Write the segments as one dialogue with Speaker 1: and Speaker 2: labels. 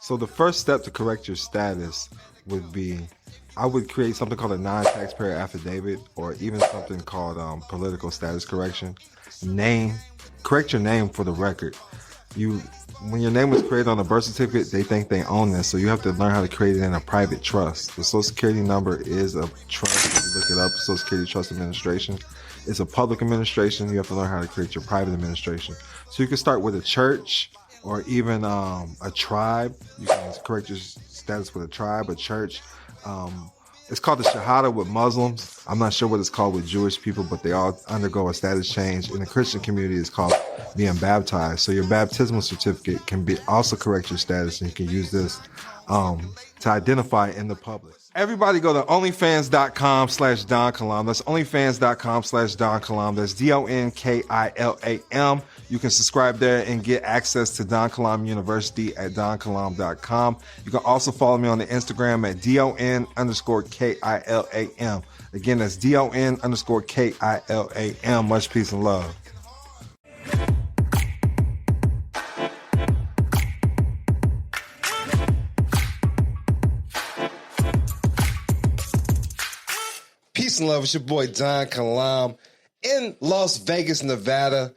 Speaker 1: So the first step to correct your status would be, I would create something called a non-taxpayer affidavit, or even something called political status correction. Correct your name for the record. When your name was created on a birth certificate, they think they own this, so you have to learn how to create it in a private trust. The Social Security number is a trust. If you look it up, Social Security Trust Administration. It's a public administration. You have to learn how to create your private administration. So you can start with a church, or even a tribe. You can correct your status with a tribe, a church. It's called the Shahada with Muslims. I'm not sure what it's called with Jewish people, but they all undergo a status change. In the Christian community, it's called being baptized. So your baptismal certificate can be also correct your status, and you can use this to identify in the public. Everybody go to onlyfans.com/Don Kilam. That's onlyfans.com/Don Kilam. That's DonKilam. You can subscribe there and get access to Don Kilam University at donkilam.com. You can also follow me on the Instagram at DON_KILAM. Again, that's DON_KILAM. Much peace and love. Peace and love. It's your boy Don Kilam in Las Vegas, Nevada.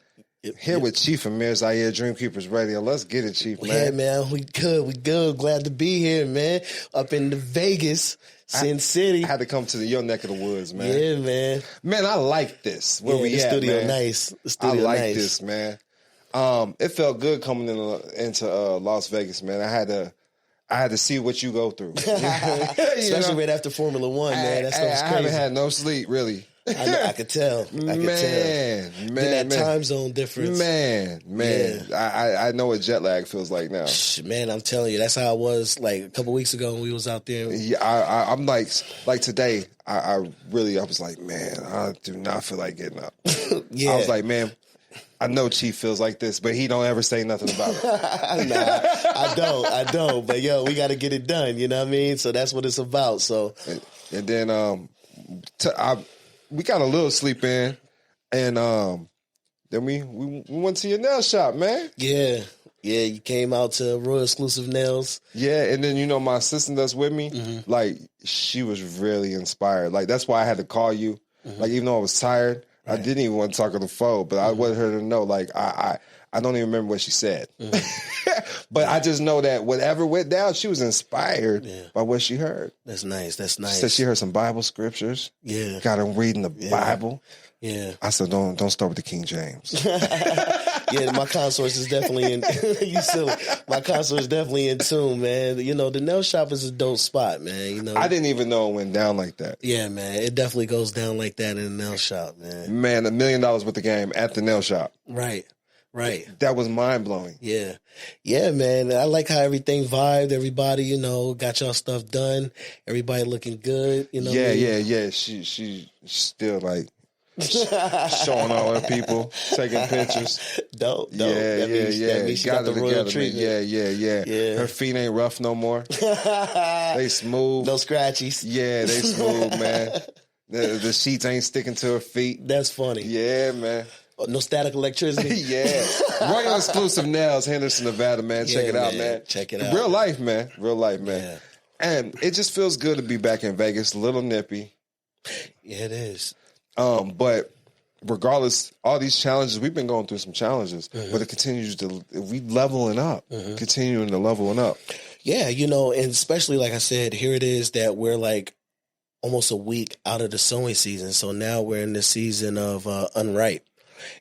Speaker 1: Here with Chief Amir Zahir, Dream Keepers Radio. Let's get it, Chief, man.
Speaker 2: Yeah, man. We good. Glad to be here, man. Up in the Vegas, Sin City.
Speaker 1: I had to come to your neck of the woods, man.
Speaker 2: Yeah, man.
Speaker 1: Man, I like this. Where we
Speaker 2: the
Speaker 1: at,
Speaker 2: studio
Speaker 1: man?
Speaker 2: Nice. The studio
Speaker 1: I like
Speaker 2: nice.
Speaker 1: this, man. It felt good coming into Las Vegas, man. I had to see what you go through.
Speaker 2: Especially right after Formula One, man. That stuff's crazy.
Speaker 1: I haven't had no sleep, really.
Speaker 2: I could tell.
Speaker 1: Man.
Speaker 2: That time zone difference.
Speaker 1: Man. Yeah. I know what jet lag feels like now.
Speaker 2: Man, I'm telling you, that's how I was like a couple weeks ago when we was out there.
Speaker 1: Yeah, I'm like today, I was like, man, I do not feel like getting up.
Speaker 2: Yeah.
Speaker 1: I was like, man, I know Chief feels like this, but he don't ever say nothing about it.
Speaker 2: Nah, I don't. But yo, we got to get it done. You know what I mean? So that's what it's about. So,
Speaker 1: and then we got a little sleep in, and then we went to your nail shop, man.
Speaker 2: Yeah. You came out to Royal Exclusive Nails.
Speaker 1: Yeah, and then my assistant that's with me, like she was really inspired. Like that's why I had to call you. Like even though I was tired. Right. I didn't even want to talk on the phone, but I wanted her to know, like, I don't even remember what she said. But I just know that whatever went down, she was inspired by what she heard.
Speaker 2: That's nice.
Speaker 1: She said she heard some Bible scriptures.
Speaker 2: Yeah.
Speaker 1: Got him reading the Bible.
Speaker 2: Yeah.
Speaker 1: I said, don't start with the King James.
Speaker 2: Yeah, my consort is definitely in. You silly. My consort is definitely in tune, man. The nail shop is a dope spot, man.
Speaker 1: I didn't even know it went down like that.
Speaker 2: Yeah, man. It definitely goes down like that in the nail shop, man.
Speaker 1: Man, $1 million worth of game at the nail shop.
Speaker 2: Right.
Speaker 1: That was mind blowing.
Speaker 2: Yeah, man. I like how everything vibed. Everybody, got y'all stuff done. Everybody looking good.
Speaker 1: Yeah. She still like. Showing all her people, taking pictures.
Speaker 2: Dope.
Speaker 1: Yeah.
Speaker 2: That means she got the royal treatment.
Speaker 1: Yeah. Her feet ain't rough no more. They smooth.
Speaker 2: No scratchies.
Speaker 1: Yeah, they smooth, man. The sheets ain't sticking to her feet.
Speaker 2: That's funny.
Speaker 1: Yeah, man.
Speaker 2: No static electricity.
Speaker 1: Yeah. Royal Exclusive Nails, Henderson, Nevada, man. Check it out, man.
Speaker 2: Check it out.
Speaker 1: Real life, man.
Speaker 2: Yeah.
Speaker 1: And it just feels good to be back in Vegas. A little nippy.
Speaker 2: Yeah, it is.
Speaker 1: But regardless, all these challenges, we've been going through some challenges, but it continues we leveling up, continuing to leveling up.
Speaker 2: Yeah, and especially, like I said, here it is that we're like almost a week out of the sowing season. So now we're in the season of unripe.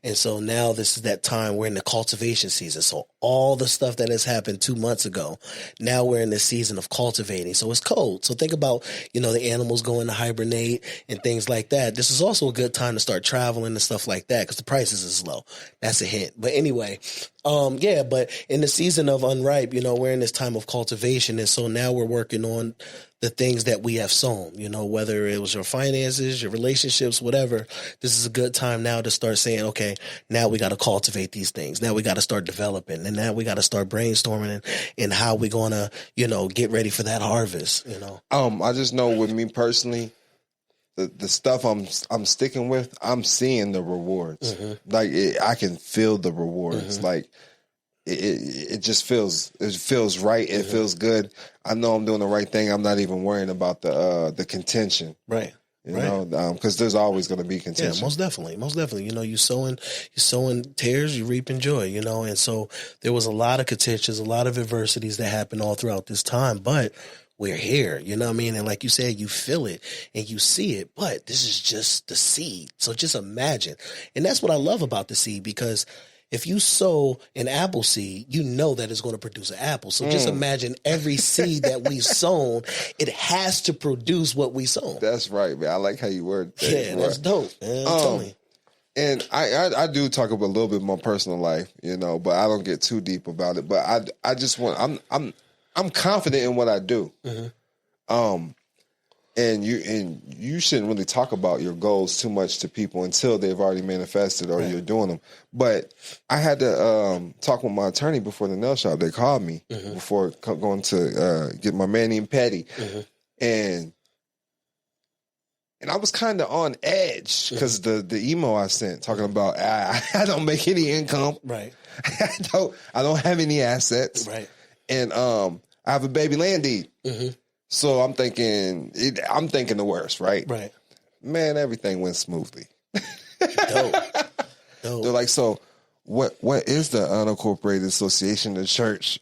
Speaker 2: And so now this is that time we're in the cultivation season. So all the stuff that has happened 2 months ago, now we're in the season of cultivating. So it's cold. So think about, the animals going to hibernate and things like that. This is also a good time to start traveling and stuff like that because the prices is low. That's a hint. But anyway, but in the season of unripe, we're in this time of cultivation. And so now we're working on the things that we have sown, whether it was your finances, your relationships, whatever. This is a good time now to start saying, okay, now we got to cultivate these things. Now we got to start developing, and now we got to start brainstorming and how we going to, get ready for that harvest,
Speaker 1: I just know with me personally, the stuff I'm sticking with, I'm seeing the rewards. Like I can feel the rewards. Like it just feels right. It feels good. I know I'm doing the right thing. I'm not even worrying about the contention.
Speaker 2: Right.
Speaker 1: You know, because there's always going to be contention.
Speaker 2: Yeah, most definitely. You know, you sowing tears, you reaping joy. You know, and so there was a lot of contentions, a lot of adversities that happened all throughout this time, but we're here. You know what I mean? And like you said, you feel it and you see it, but this is just the seed. So just imagine, and that's what I love about the seed, because if you sow an apple seed, you know that it's going to produce an apple. So just imagine every seed that we've sown, it has to produce what we sown.
Speaker 1: That's right, man. I like how you word that.
Speaker 2: Yeah, that's dope, man. I'm telling you.
Speaker 1: And I do talk about a little bit more personal life, you know, but I don't get too deep about it. But I just want I'm confident in what I do. And you shouldn't really talk about your goals too much to people until they've already manifested or you're doing them. But I had to talk with my attorney before the nail shop. They called me before going to get my mani and pedi, and I was kind of on edge because the email I sent talking about I don't make any income,
Speaker 2: right?
Speaker 1: I don't have any assets,
Speaker 2: right?
Speaker 1: And I have a baby land deed. So I'm thinking the worst, right?
Speaker 2: Right.
Speaker 1: Man, everything went smoothly.
Speaker 2: Dope.
Speaker 1: They're like, so what is the unincorporated association, the church?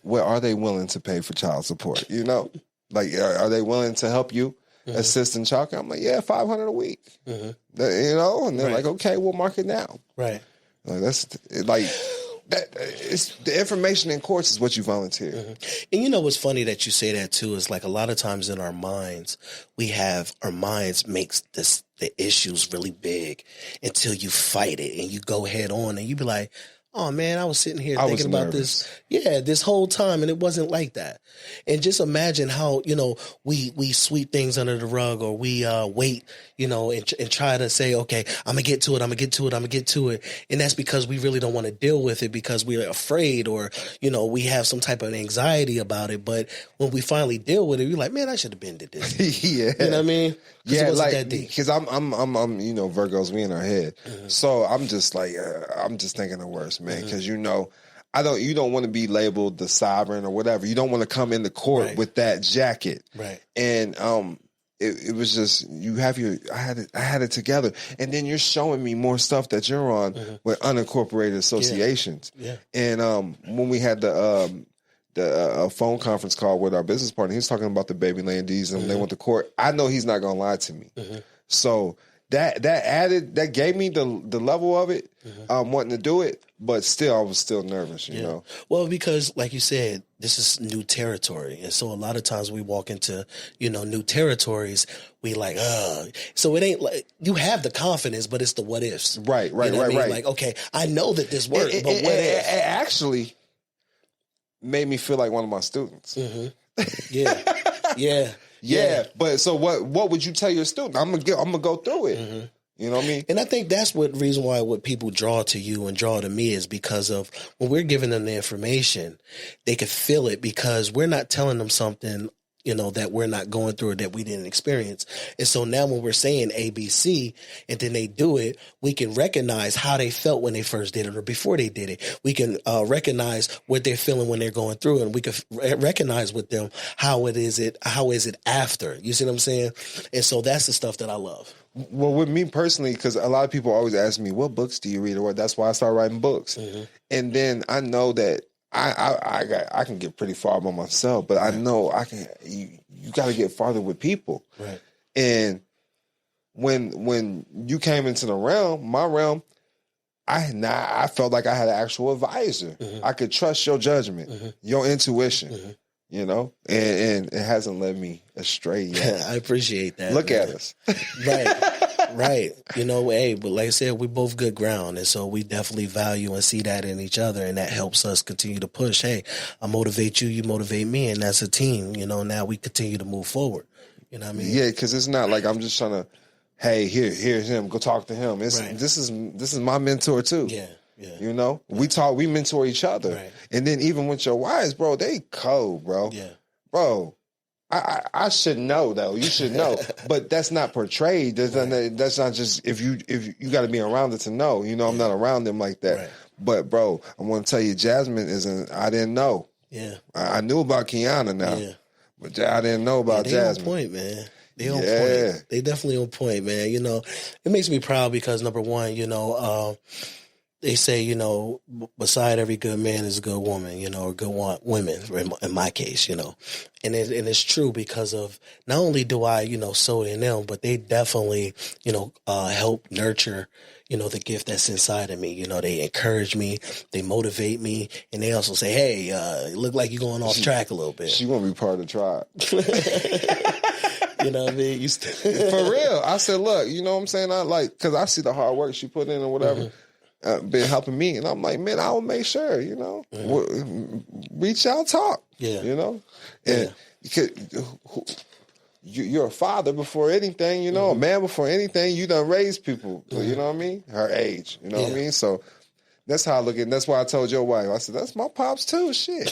Speaker 1: What are they willing to pay for child support? You know, like, are they willing to help you assist in child care? I'm like, yeah, $500 a week. You know, and they're like, okay, we'll mark it down.
Speaker 2: Right.
Speaker 1: Like, that's like. It's the information in courts is what you volunteer.
Speaker 2: And you know what's funny that you say that too is like a lot of times in our minds, our minds makes the issues really big until you fight it and you go head on and you be like, oh man, I was sitting here thinking about this. Yeah, this whole time, and it wasn't like that. And just imagine how, you know, we sweep things under the rug, or we wait, you know, and try to say, okay, I'm gonna get to it. And that's because we really don't want to deal with it because we're afraid, or, you know, we have some type of anxiety about it. But when we finally deal with it, we're like, man, I should have been did this.
Speaker 1: Yeah.
Speaker 2: You know what I mean?
Speaker 1: Yeah, like, because I'm you know, Virgos, we in our head. So I'm just like, I'm just thinking the worst, man. Because, you know, you don't want to be labeled the sovereign or whatever. You don't want to come into court with that jacket.
Speaker 2: Right.
Speaker 1: And it was just, I had it together. And then you're showing me more stuff that you're on with unincorporated associations.
Speaker 2: Yeah.
Speaker 1: And when we had the phone conference call with our business partner, he was talking about the baby land deeds and they went to court. I know he's not going to lie to me. So that gave me the level of it, wanting to do it, but still, I was still nervous, you know?
Speaker 2: Well, because like you said, this is new territory. And so a lot of times we walk into, you know, new territories, we like, so it ain't like, you have the confidence, but it's the what ifs.
Speaker 1: Right.
Speaker 2: You know what I mean? Like, okay, I know that this works, but what if?
Speaker 1: It actually made me feel like one of my students. Yeah. But so what would you tell your student? I'm gonna go through it. You know what I mean?
Speaker 2: And I think that's what reason why what people draw to you and draw to me is because of when we're giving them the information, they could feel it because we're not telling them something, you know, that we're not going through or that we didn't experience. And so now when we're saying ABC and then they do it, we can recognize how they felt when they first did it or before they did it. We can recognize what they're feeling when they're going through it. And we can recognize with them how is it after. You see what I'm saying? And so that's the stuff that I love.
Speaker 1: Well, with me personally, because a lot of people always ask me, what books do you read? Or what? That's why I started writing books. And then I know that I can get pretty far by myself, but I know I can. You got to get farther with people.
Speaker 2: Right.
Speaker 1: And when you came into my realm, I felt like I had an actual advisor. I could trust your judgment, your intuition. You know, and it hasn't led me astray yet.
Speaker 2: I appreciate that.
Speaker 1: Look at us.
Speaker 2: Right. You know, hey, but like I said, we're both good ground. And so we definitely value and see that in each other. And that helps us continue to push. Hey, I motivate you, you motivate me. And that's a team. You know, now we continue to move forward. You know what I mean?
Speaker 1: Yeah, because it's not like I'm just trying to, hey, here's him. Go talk to him. This is my mentor too.
Speaker 2: Yeah.
Speaker 1: You know, we mentor each other.
Speaker 2: Right.
Speaker 1: And then even with your wives, bro, they cold, bro.
Speaker 2: Yeah.
Speaker 1: Bro, I should know though. You should know. But that's not portrayed. That's not just if you got to be around it to know. You know, I'm not around them like that. Right.
Speaker 3: But bro, I want to tell you, Jasmine I didn't know.
Speaker 2: Yeah.
Speaker 3: I knew about Kiana now.
Speaker 2: Yeah.
Speaker 3: But I didn't know about
Speaker 2: they
Speaker 3: Jasmine.
Speaker 2: On point, man. They on point. They definitely on point, man. You know, it makes me proud because number one, you know, they say, you know, beside every good man is a good woman, you know, or good women, in my case, you know. And it's true because of not only do I, you know, sow in them, but they definitely, you know, help nurture, you know, the gift that's inside of me. You know, they encourage me, they motivate me, and they also say, hey, it look like you're going off track a little bit.
Speaker 3: She want to be part of the tribe.
Speaker 2: You know what I mean?
Speaker 3: For real. I said, look, you know what I'm saying? Because I see the hard work she put in or whatever. Been helping me, and I'm like, man, I will make sure, you know, reach out, talk, you know, and you're a father before anything, you know, a man before anything. You done raised people, you know what I mean, her age, you know what I mean. So that's how I look at it. That's why I told your wife, I said, that's my pops too. Shit,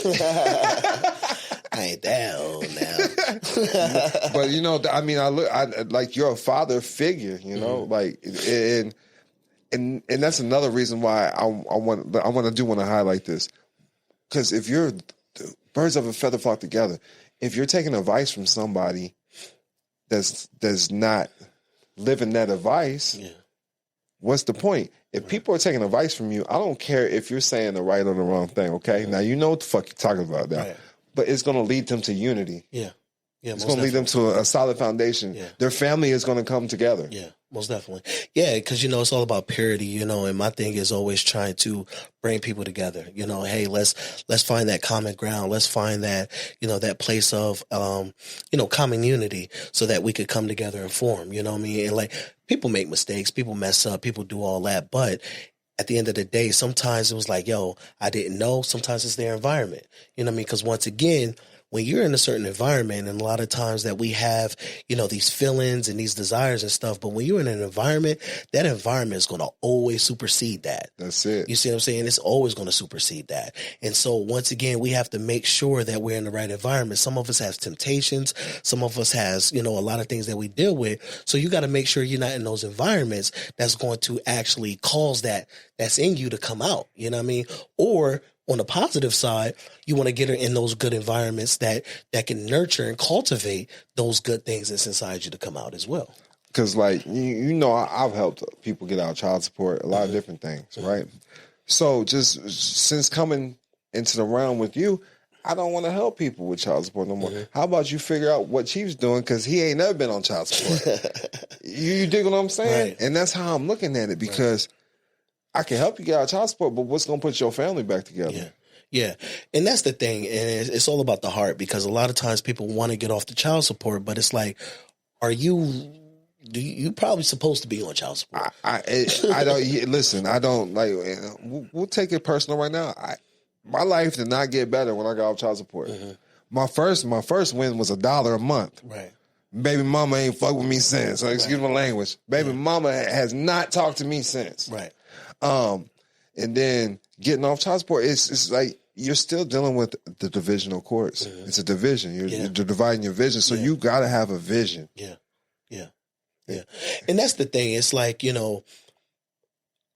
Speaker 2: I ain't that old now.
Speaker 3: But you know, I mean, I like you're a father figure, you know, like And that's another reason why I want to highlight this, because if you're birds of a feather flock together, if you're taking advice from somebody that's not living that advice, what's the point? If people are taking advice from you, I don't care if you're saying the right or the wrong thing. Okay, now you know what the fuck you're talking about now, but it's going to lead them to unity. Yeah, it's going to lead them to a solid foundation. Their family is going to come together.
Speaker 2: Yeah. Most definitely. Yeah, because, you know, it's all about purity, you know, and my thing is always trying to bring people together. You know, hey, let's find that common ground. Let's find that, you know, that place of, you know, common unity so that we could come together and form, you know what I mean? And like, people make mistakes, people mess up, people do all that. But at the end of the day, sometimes it was like, yo, I didn't know. Sometimes it's their environment, you know what I mean? Because once again, when you're in a certain environment, and a lot of times that we have, you know, these feelings and these desires and stuff, but when you're in an environment, that environment is going to always supersede that.
Speaker 3: That's it.
Speaker 2: You see what I'm saying? It's always going to supersede that. And so once again, we have to make sure that we're in the right environment. Some of us have temptations. Some of us has, you know, a lot of things that we deal with. So you got to make sure you're not in those environments that's going to actually cause that's in you to come out. You know what I mean? Or on the positive side, you want to get her in those good environments that can nurture and cultivate those good things that's inside you to come out as well.
Speaker 3: Because, like, you know, I've helped people get out of child support, a lot of different things, right? So just since coming into the realm with you, I don't want to help people with child support no more. How about you figure out what Chief's doing, because he ain't never been on child support. you dig what I'm saying? Right. And that's how I'm looking at it, because I can help you get out of child support, but what's going to put your family back together?
Speaker 2: Yeah. And that's the thing. And it's all about the heart, because a lot of times people want to get off the child support, but it's like, you probably supposed to be on child support.
Speaker 3: I don't listen. I don't like. We'll take it personal right now. My life did not get better when I got off child support. My first win was $1 a month.
Speaker 2: Right.
Speaker 3: Baby mama ain't fuck with me since. So excuse my language. Baby mama has not talked to me since.
Speaker 2: Right.
Speaker 3: And then getting off child support, it's like you're still dealing with the divisional courts. It's a division. You're dividing your vision. So you got to have a vision.
Speaker 2: Yeah. And that's the thing. It's like, you know,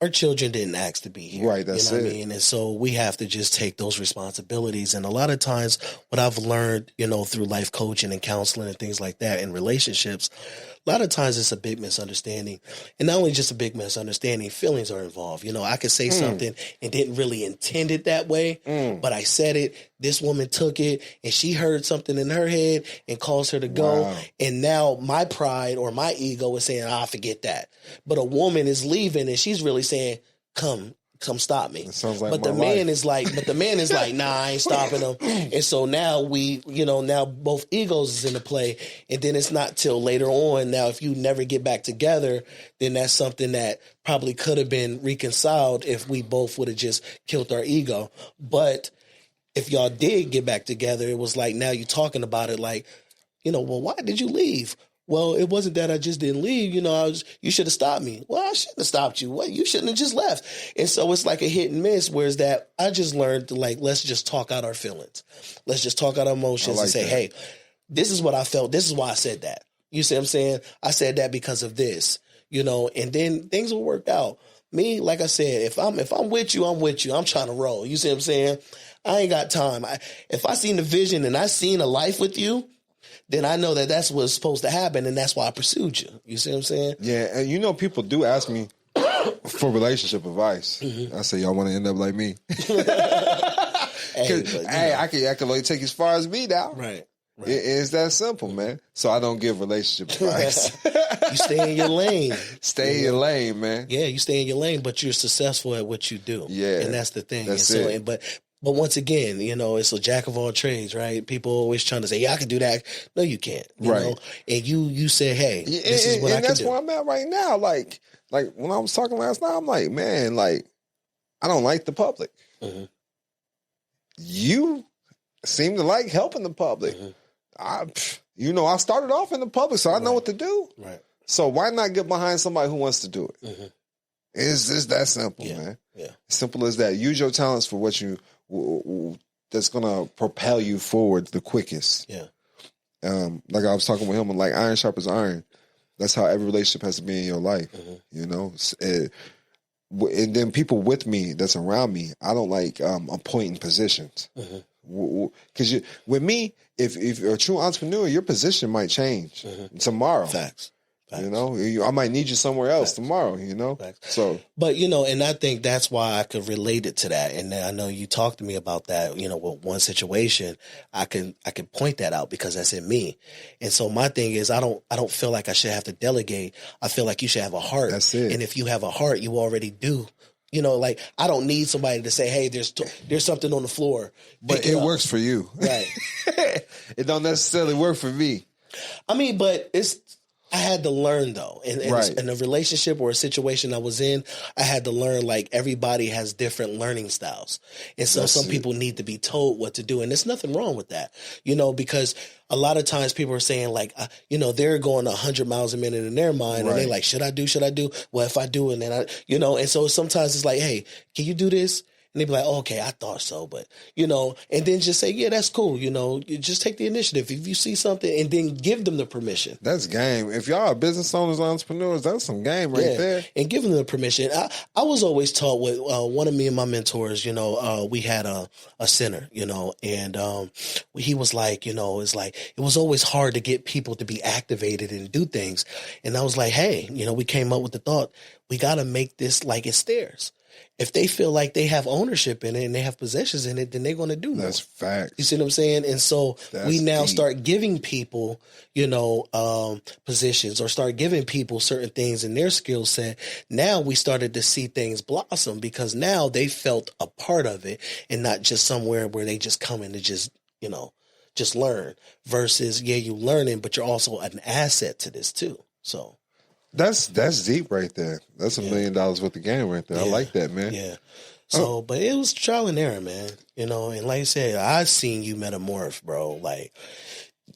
Speaker 2: our children didn't ask to be here.
Speaker 3: Right, that's
Speaker 2: you know
Speaker 3: it.
Speaker 2: what I mean? And so we have to just take those responsibilities. And a lot of times what I've learned, you know, through life coaching and counseling and things like that in relationships, a lot of times it's a big misunderstanding. And not only just a big misunderstanding, feelings are involved. You know, I could say something and didn't really intend it that way, but I said it. This woman took it and she heard something in her head and caused her to go. Wow. And now my pride or my ego is saying, forget that. But a woman is leaving and she's really saying, come stop me.
Speaker 3: Sounds like
Speaker 2: but the man is like, nah, I ain't stopping him. And so now now both egos is in the play. And then it's not till later on. Now, if you never get back together, then that's something that probably could have been reconciled if we both would have just killed our ego. But if y'all did get back together, it was like, now you're talking about it like, well, why did you leave? Well, it wasn't that I just didn't leave. You should have stopped me. Well, I shouldn't have stopped you. Well, you shouldn't have just left. And so it's like a hit and miss, whereas that I just learned to let's just talk out our feelings. Let's just talk out our emotions and say, hey, this is what I felt. This is why I said that. You see what I'm saying? I said that because of this, and then things will work out. Me, like I said, if I'm with you, I'm with you. I'm trying to roll. You see what I'm saying? I ain't got time. If I seen the vision and I seen a life with you, then I know that that's what's supposed to happen, and that's why I pursued you. You see what I'm saying?
Speaker 3: Yeah, and you know, people do ask me for relationship advice. I say, y'all want to end up like me?
Speaker 2: Hey, but,
Speaker 3: I can only take you as far as me now.
Speaker 2: right.
Speaker 3: It's that simple, man. So I don't give relationship advice.
Speaker 2: You stay in your lane.
Speaker 3: Stay in your lane, man.
Speaker 2: Yeah, you stay in your lane, but you're successful at what you do.
Speaker 3: Yeah,
Speaker 2: and that's the thing.
Speaker 3: That's
Speaker 2: and so,
Speaker 3: it.
Speaker 2: But once again, it's a jack of all trades, right? People always trying to say, "Yeah, I can do that." No, you can't. You
Speaker 3: Right.
Speaker 2: know? And you say, "Hey, this is what I can do."
Speaker 3: And that's where I'm at right now. Like when I was talking last night, I'm like, man, like I don't like the public.
Speaker 2: Mhm.
Speaker 3: You seem to like helping the public.
Speaker 2: Mhm.
Speaker 3: I started off in the public, so I know what to do.
Speaker 2: Right.
Speaker 3: So why not get behind somebody who wants to do it?
Speaker 2: Mhm.
Speaker 3: It's just that simple,
Speaker 2: Yeah.
Speaker 3: man.
Speaker 2: Yeah.
Speaker 3: Simple as that. Use your talents for what that's gonna propel you forward the quickest.
Speaker 2: Yeah.
Speaker 3: Like I was talking with him, like iron sharpens iron. That's how every relationship has to be in your life.
Speaker 2: Mhm.
Speaker 3: And then people with me that's around me, I don't like appointing positions. Because with me, if you're a true entrepreneur, your position might change tomorrow.
Speaker 2: Facts.
Speaker 3: I might need you somewhere else tomorrow.
Speaker 2: Facts.
Speaker 3: So,
Speaker 2: but and I think that's why I could relate it to that. And I know you talked to me about that. With one situation, I can point that out because that's in me. And so my thing is, I don't feel like I should have to delegate. I feel like you should have a heart.
Speaker 3: That's it.
Speaker 2: And if you have a heart, you already do. Like I don't need somebody to say, "Hey, there's something on the floor."
Speaker 3: But it works for you,
Speaker 2: right?
Speaker 3: It don't necessarily work for me.
Speaker 2: I mean, but I had to learn though, in a relationship or a situation I was in, I had to learn like everybody has different learning styles, and so some people need to be told what to do, and there's nothing wrong with that, because a lot of times people are saying like, they're going 100 miles a minute in their mind, and they're like, should I do? Well, if I do, and then and so sometimes it's like, hey, can you do this? And they'd be like, oh, okay, I thought so. But, and then just say, yeah, that's cool. You just take the initiative. If you see something and then give them the permission.
Speaker 3: That's game. If y'all are business owners, entrepreneurs, that's some game right there.
Speaker 2: And give them the permission. I was always taught with one of me and my mentors, we had a center, and he was like, it's like, it was always hard to get people to be activated and do things. And I was like, hey, we came up with the thought, we got to make this like it's theirs. If they feel like they have ownership in it and they have possessions in it, then they're going to do more.
Speaker 3: That's fact.
Speaker 2: You see what I'm saying? And so we now start giving people, positions, or start giving people certain things in their skill set. Now we started to see things blossom because now they felt a part of it and not just somewhere where they just come in to just learn versus, you learning, but you're also an asset to this too. So.
Speaker 3: That's deep right there. That's $1 million worth of game right there. I like that, man.
Speaker 2: Yeah. So, but it was trial and error, man. And like I said, I seen you metamorph, bro. Like,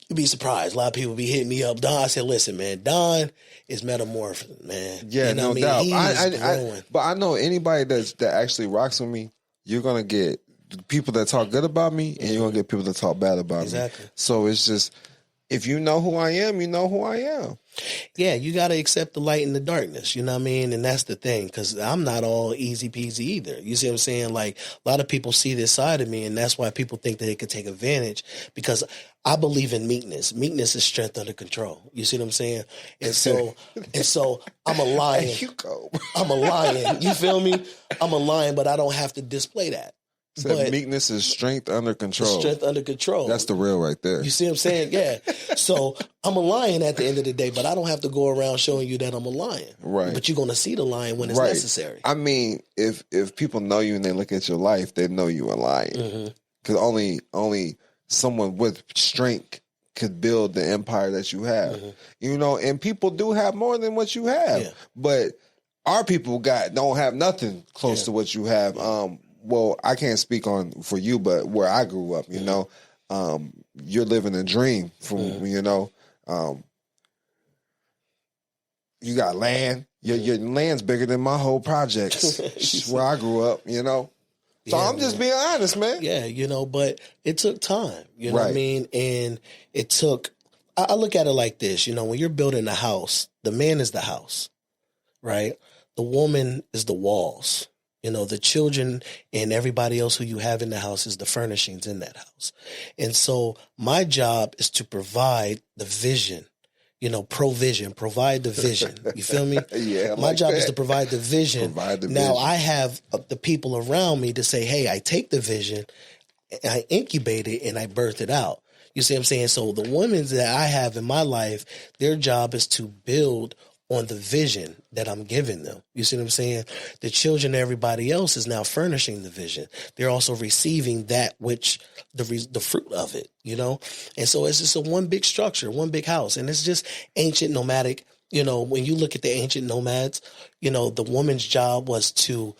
Speaker 2: you'd be surprised. A lot of people be hitting me up. Don, I said, listen, man, Don is metamorphing, man.
Speaker 3: Yeah, no doubt.
Speaker 2: He is growing.
Speaker 3: But I know anybody that actually rocks with me, you're gonna get people that talk good about me, and you're gonna get people that talk bad about me. So it's just, if you know who I am, you know who I am.
Speaker 2: Yeah, you got to accept the light and the darkness, you know what I mean? And that's the thing, because I'm not all easy peasy either. You see what I'm saying? Like, a lot of people see this side of me, and that's why people think that they could take advantage, because I believe in meekness. Meekness is strength under control. You see what I'm saying? And so I'm a lion. I'm a lion. You feel me? I'm a lion, but I don't have to display that.
Speaker 3: But meekness is strength under control.
Speaker 2: Strength under control.
Speaker 3: That's the real right there.
Speaker 2: You see what I'm saying? Yeah. So I'm a lion at the end of the day, but I don't have to go around showing you that I'm a lion.
Speaker 3: Right.
Speaker 2: But you're going to see the lion when it's necessary.
Speaker 3: I mean, if people know you and they look at your life, they know you a lion. Because only someone with strength could build the empire that you have. And people do have more than what you have. Yeah. But our people don't have nothing close to what you have. Well, I can't speak for you, but where I grew up, you're living a dream from, you got land. Your land's bigger than my whole projects where I grew up, So I'm just being honest, man.
Speaker 2: Yeah, but it took time, you know what I mean? And it took, I look at it like this, when you're building a house, the man is the house, right? the woman is the walls. You know, the children and everybody else who you have in the house is the furnishings in that house. And so my job is to provide the vision, you know, provision, provide the vision. You feel me?
Speaker 3: Yeah,
Speaker 2: my job is to provide the vision. Now I have the people around me to say, hey, I take the vision, I incubate it, and I birth it out. You see what I'm saying? So the women that I have in my life, their job is to build on the vision that I'm giving them. You see what I'm saying? The children, everybody else is now furnishing the vision. They're also receiving that which the fruit of it, you know? And so it's just a one big structure, one big house. And it's just ancient nomadic. You know, when you look at the ancient nomads, you know, the woman's job was to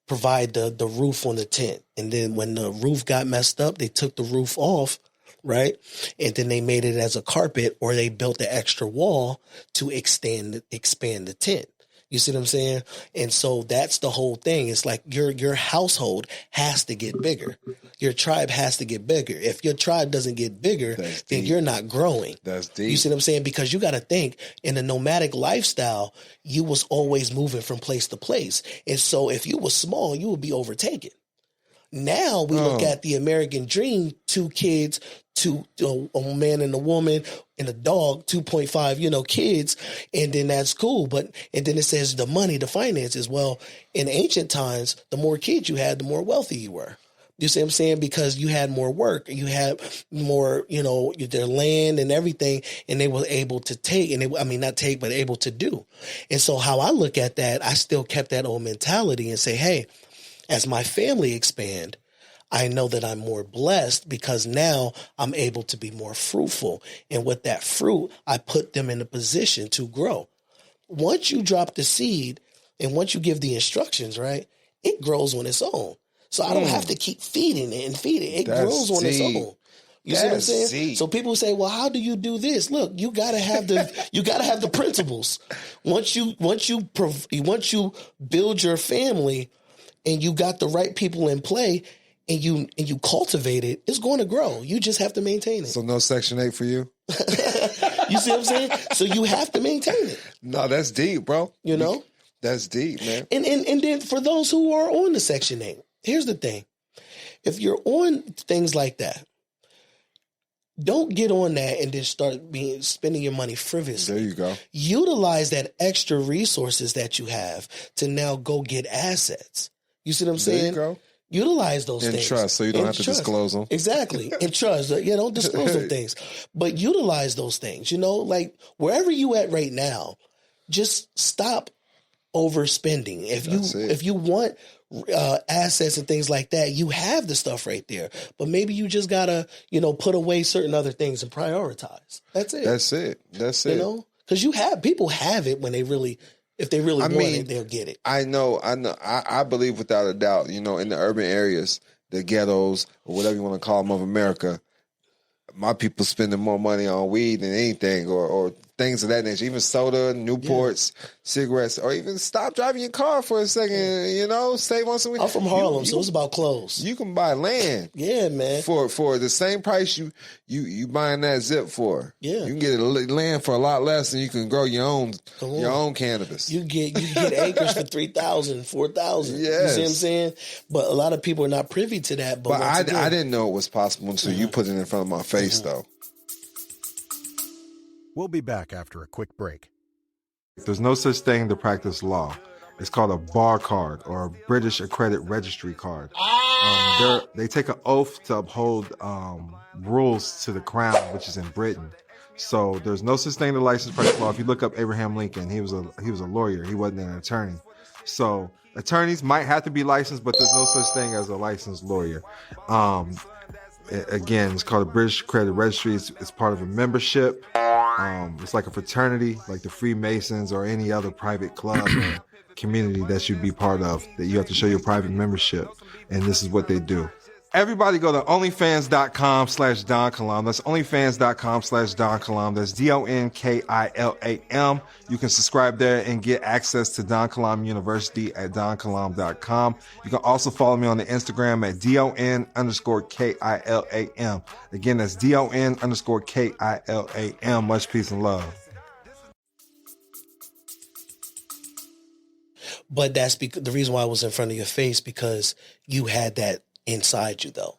Speaker 2: provide the roof on the tent. And then when the roof got messed up, they took the roof off, right? And then they made it as a carpet, or they built the extra wall to expand the tent. You see what I'm saying? And so that's the whole thing. It's like your household has to get bigger. Your tribe has to get bigger. If your tribe doesn't get bigger, then you're not growing.
Speaker 3: That's deep.
Speaker 2: You see what I'm saying? Because you got to think, in the nomadic lifestyle, you was always moving from place to place. And so if you were small, you would be overtaken. Now we look at the American dream, 2 kids, a man and a woman and a dog, 2.5, you know, kids. And then that's cool. And then it says the money, the finances. Well, in ancient times, the more kids you had, the more wealthy you were. You see what I'm saying? Because you had more work, you had more, you know, their land and everything, and they were able to take, not take, but able to do. And so how I look at that, I still kept that old mentality and say, hey, as my family expand, I know that I'm more blessed because now I'm able to be more fruitful. And with that fruit, I put them in a position to grow. Once you drop the seed and once you give the instructions, right, it grows on its own. So I don't have to keep feeding it and feeding it. It grows on its own. You see what I'm saying?
Speaker 3: Deep.
Speaker 2: So people say, well, how do you do this? Look, you gotta have the principles. Once you build your family, and you got the right people in play, and you cultivate it, it's going to grow. You just have to maintain it.
Speaker 3: So no Section 8 for you?
Speaker 2: You see what I'm saying? So you have to maintain it.
Speaker 3: No, that's deep, bro.
Speaker 2: You know?
Speaker 3: That's deep, man.
Speaker 2: And then for those who are on the Section 8, here's the thing. If you're on things like that, don't get on that and then start spending your money frivolously.
Speaker 3: There you go.
Speaker 2: Utilize that extra resources that you have to now go get assets. You see what I'm saying?
Speaker 3: There you go.
Speaker 2: Utilize those things.
Speaker 3: And trust, so you don't have to disclose them.
Speaker 2: Exactly. And trust. Don't disclose them things. But utilize those things. You know, like wherever you at right now, just stop overspending. If you want assets and things like that, you have the stuff right there. But maybe you just gotta, put away certain other things and prioritize. That's it.
Speaker 3: That's it.
Speaker 2: You know? Because people have it when they really... If they really want it, they'll get it.
Speaker 3: I know. I believe without a doubt, in the urban areas, the ghettos, or whatever you want to call them of America, my people spending more money on weed than anything, or things of that nature. Even soda, Newports, cigarettes, or even stop driving your car for a second, save on some weed.
Speaker 2: I'm from Harlem, so it's about clothes.
Speaker 3: You can buy land.
Speaker 2: Yeah, man.
Speaker 3: For the same price you buying that zip for.
Speaker 2: Yeah.
Speaker 3: You can get land for a lot less and you can grow your own cannabis.
Speaker 2: You get acres for $3,000, $4,000.
Speaker 3: Yes.
Speaker 2: You see what I'm saying? But a lot of people are not privy to that. But
Speaker 3: I didn't know it was possible until you put it in front of my face, though.
Speaker 4: We'll be back after a quick break.
Speaker 1: There's no such thing to practice law. It's called a bar card or a British accredited registry card. They take an oath to uphold rules to the crown, which is in Britain. So there's no such thing to licensed practice law. If you look up Abraham Lincoln, he was a lawyer. He wasn't an attorney. So attorneys might have to be licensed, but there's no such thing as a licensed lawyer. Again, it's called a British Accredited Registry. It's part of a membership. It's like a fraternity, like the Freemasons or any other private club or community that you'd be part of, that you have to show your private membership. And this is what they do. Everybody go to onlyfans.com/Don Kilam. That's onlyfans.com/Don Kilam. That's DonKilam. You can subscribe there and get access to Don Kilam University at donkilam.com. You can also follow me on the Instagram at DON_KILAM. Again, that's DON_KILAM. Much peace and love.
Speaker 2: But that's because the reason why I was in front of your face, because you had that inside you though.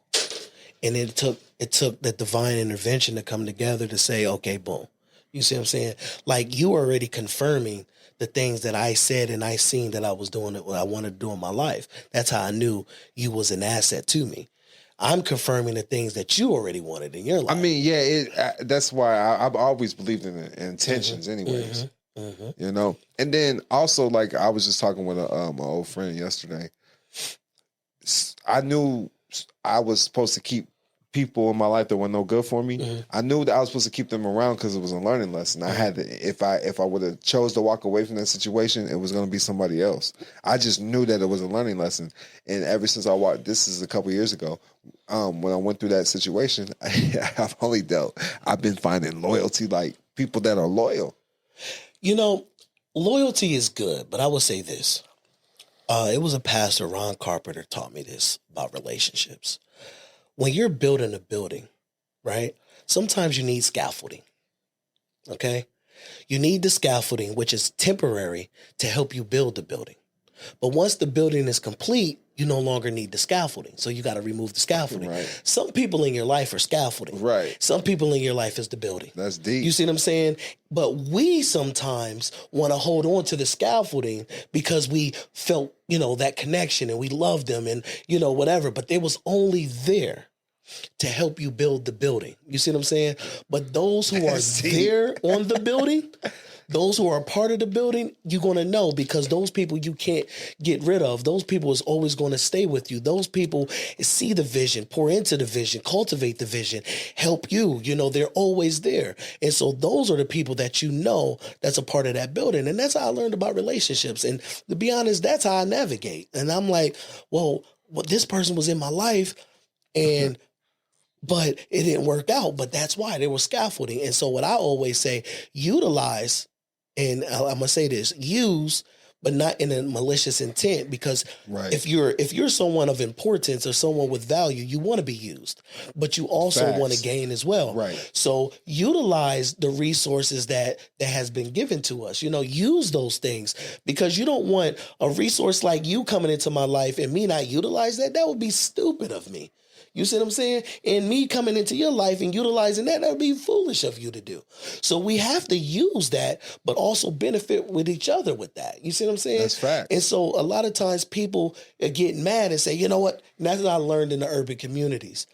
Speaker 2: And it took the divine intervention to come together to say, okay, boom. You see what I'm saying? Like, you were already confirming the things that I said and I seen that I was doing what I wanted to do in my life. That's how I knew you was an asset to me. I'm confirming the things that you already wanted in your life.
Speaker 3: I mean, yeah, that's why I've always believed in the intentions, anyways. You know, and then also, like, I was just talking with my old friend yesterday. I knew I was supposed to keep people in my life that were no good for me. I knew that I was supposed to keep them around because it was a learning lesson. I had to, if I would have chose to walk away from that situation, it was going to be somebody else. I just knew that it was a learning lesson. And ever since I walked, this is a couple years ago, when I went through that situation, I've been finding loyalty, like people that are loyal.
Speaker 2: You know, loyalty is good, but I will say this. It was a pastor, Ron Carpenter, taught me this about relationships. When you're building a building, right, sometimes you need scaffolding, okay? You need the scaffolding, which is temporary, to help you build the building. But once the building is complete, you no longer need the scaffolding. So you got to remove the scaffolding.
Speaker 3: Right.
Speaker 2: Some people in your life are scaffolding.
Speaker 3: Right.
Speaker 2: Some people in your life is the building.
Speaker 3: That's deep.
Speaker 2: You see what I'm saying? But we sometimes want to hold on to the scaffolding because we felt, that connection and we loved them and, whatever. But it was only there to help you build the building. You see what I'm saying? But those who are there on the building, those who are a part of the building, you're going to know, because those people you can't get rid of. Those people is always going to stay with you. Those people see the vision, pour into the vision, cultivate the vision, help you. They're always there. And so those are the people that that's a part of that building. And that's how I learned about relationships. And to be honest, that's how I navigate. And I'm like, well, this person was in my life and but it didn't work out. But that's why there was scaffolding. And so what I always say, utilize, and I'm going to say this, use, but not in a malicious intent, because
Speaker 3: Right.
Speaker 2: if you're someone of importance or someone with value, you want to be used, but you also
Speaker 3: Facts.
Speaker 2: want to gain as well.
Speaker 3: Right.
Speaker 2: So utilize the resources that has been given to us, use those things, because you don't want a resource like you coming into my life and me not utilize that. That would be stupid of me. You see what I'm saying? And me coming into your life and utilizing that would be foolish of you to do. So we have to use that, but also benefit with each other with that. You see what I'm saying?
Speaker 3: That's fact.
Speaker 2: And so a lot of times people get mad and say, you know what? And that's what I learned in the urban communities.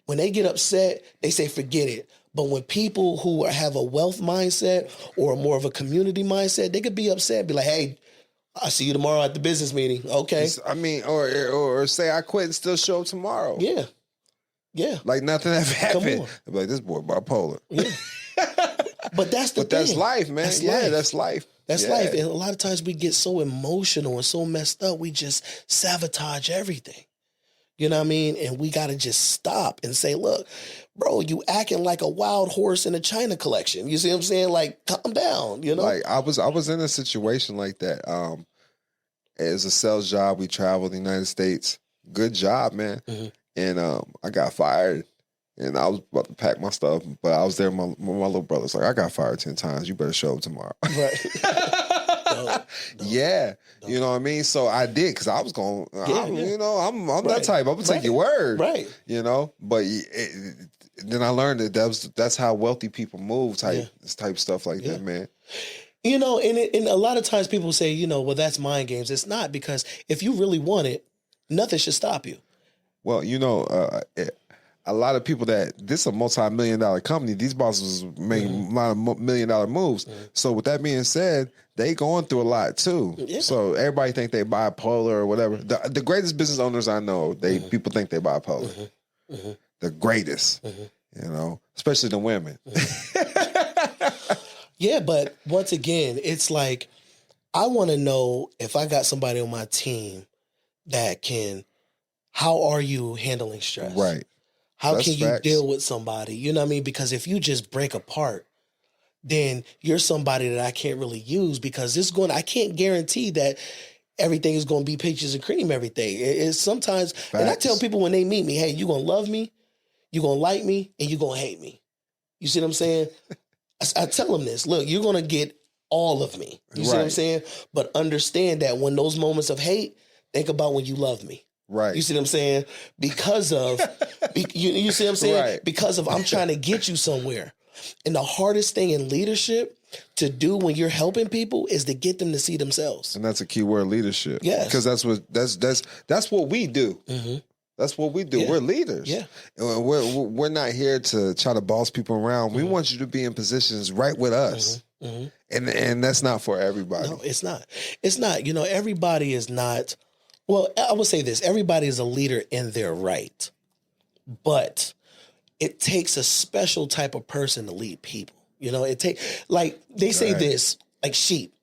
Speaker 2: When they get upset, they say, forget it. But when people who have a wealth mindset or more of a community mindset, they could be upset and be like, hey, I'll see you tomorrow at the business meeting. Okay.
Speaker 3: I mean, or say I quit and still show up tomorrow.
Speaker 2: Yeah. Yeah.
Speaker 3: Like nothing ever happened.
Speaker 2: on.
Speaker 3: I'm like, this boy bipolar.
Speaker 2: Yeah. But that's the thing.
Speaker 3: That's life, man.
Speaker 2: That's
Speaker 3: yeah,
Speaker 2: life.
Speaker 3: that's life.
Speaker 2: That's
Speaker 3: Yeah.
Speaker 2: life. And a lot of times we get so emotional and so messed up, we just sabotage everything. You know what I mean? And we got to just stop and say, look, bro, you acting like a wild horse in a China collection. You see what I'm saying? Like, calm down, Like,
Speaker 3: I was in a situation like that. As a sales job, we traveled the United States. Good job, man.
Speaker 2: Mm-hmm.
Speaker 3: And I got fired. And I was about to pack my stuff, but I was there. My little brother's like, I got fired 10 times. You better show up tomorrow.
Speaker 2: Right. Dope.
Speaker 3: Yeah. You know what I mean? So I did, because I was going, I'm
Speaker 2: Right.
Speaker 3: that type. I'm going to take your word.
Speaker 2: Right.
Speaker 3: But then I learned that's how wealthy people move, type stuff like that, man.
Speaker 2: And a lot of times people say, well, that's mind games. It's not, because if you really want it, nothing should stop you.
Speaker 3: Well, a lot of people this is a multi-million-dollar company. These bosses making a lot of million-dollar moves. Mm-hmm. So with that being said, they going through a lot too. Yeah. So everybody think they bipolar or whatever. The greatest business owners I know, people think they bipolar. Mm-hmm. Mm-hmm. The greatest, especially the women.
Speaker 2: Mm-hmm. Yeah, but once again, it's like, I want to know if I got somebody on my team that how are you handling stress?
Speaker 3: Right.
Speaker 2: How
Speaker 3: That's
Speaker 2: can you
Speaker 3: facts.
Speaker 2: deal with somebody? You know what I mean? Because if you just break apart, then you're somebody that I can't really use, because I can't guarantee that everything is going to be peaches and cream every day. It's sometimes,
Speaker 3: Facts.
Speaker 2: and I tell people when they meet me, hey, you're going to love me, you're going to like me, and you're going to hate me. You see what I'm saying? I tell them this. Look, you're going to get all of me. You see what I'm
Speaker 3: Right.
Speaker 2: saying? But understand that when those moments of hate, think about when you love me.
Speaker 3: Right.
Speaker 2: You see what I'm saying? Because of, you see what I'm saying?
Speaker 3: Right.
Speaker 2: Because of I'm trying to get you somewhere. And the hardest thing in leadership to do when you're helping people is to get them to see themselves.
Speaker 3: And that's a key word, leadership.
Speaker 2: Yes.
Speaker 3: Because that's what we do.
Speaker 2: Mm-hmm.
Speaker 3: That's what we do.
Speaker 2: Yeah.
Speaker 3: We're leaders.
Speaker 2: Yeah.
Speaker 3: And we're not here to try to boss people around. We want you to be in positions right with us. And that's not for everybody.
Speaker 2: No, it's not. It's not. You know, everybody is not. Well, I would say this: everybody is a leader in their right, but it takes a special type of person to lead people. You know, like they say this, like sheep.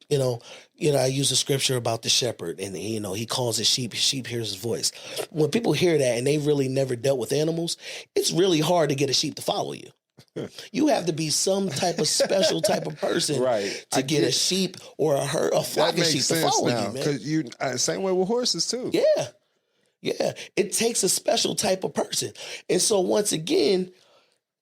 Speaker 2: You know, I use a scripture about the shepherd, and he calls his sheep hears his voice. When people hear that and they really never dealt with animals, it's really hard to get a sheep to follow you. You have to be some type of special type of person
Speaker 3: Right.
Speaker 2: to get a sheep or a flock of sheep to follow you, man.
Speaker 3: Because same way with horses too.
Speaker 2: Yeah. Yeah. It takes a special type of person. And so once again,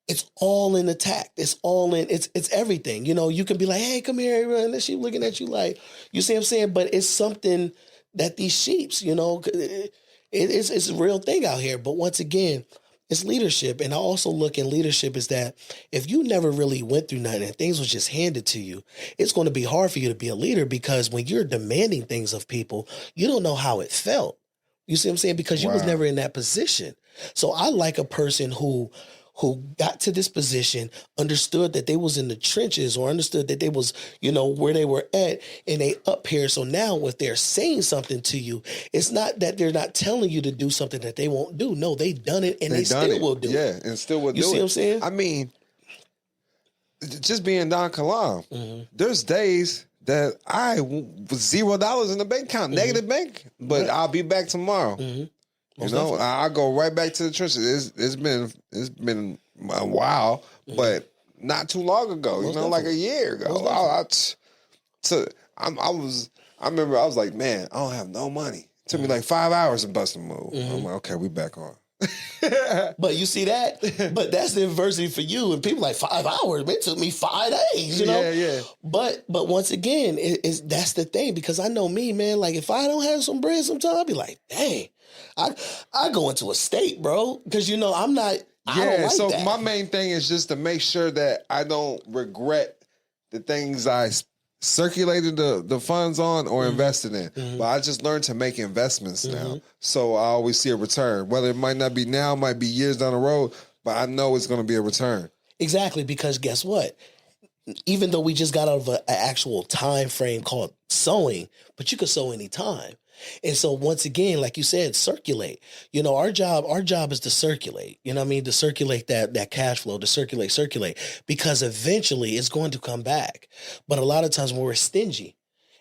Speaker 2: it's all in the tact. It's all in, it's everything. You know, you can be like, hey, come here, and then sheep looking at you like, you see what I'm saying? But it's something that these sheeps, it's a real thing out here. But once again, it's leadership. And I also look in leadership is that if you never really went through nothing and things was just handed to you, it's going to be hard for you to be a leader because when you're demanding things of people, you don't know how it felt. You see what I'm saying? Because you was never in that position. So I like a person who got to this position, understood that they was in the trenches or understood that they was, where they were at and they up here. So now if they're saying something to you, it's not that they're not telling you to do something that they won't do. No, they done it and they still will do it.
Speaker 3: Yeah, and still will do it.
Speaker 2: You see what I'm saying?
Speaker 3: I mean, just being Don Kilam, there's days that I was $0 in the bank account, negative bank, but I'll be back tomorrow. I go right back to the trenches. It's been a while, but not too long ago. Like a year ago. I remember I was like, man, I don't have no money. It took me like 5 hours to bust a move. I'm like, okay, we back on.
Speaker 2: But you see that? But that's the adversity for you. And people like 5 hours, man, it took me 5 days,
Speaker 3: Yeah.
Speaker 2: But once again, that's the thing, because I know me, man, like if I don't have some bread sometimes, I'll be like, dang, I go into a state, bro. Because I'm not I don't like
Speaker 3: so
Speaker 2: that.
Speaker 3: my main thing is just to make sure that I don't regret the things I circulated the funds on or invested in. But I just learned to make investments now. So I always see a return. Whether it might not be now, might be years down the road, but I know it's going to be a return.
Speaker 2: Exactly, because guess what? Even though we just got out of an actual time frame called sowing, but you could sow any time. And so once again, like you said, circulate. Our job is to circulate. You know what I mean? To circulate that cash flow, to circulate, because eventually it's going to come back. But a lot of times when we're stingy,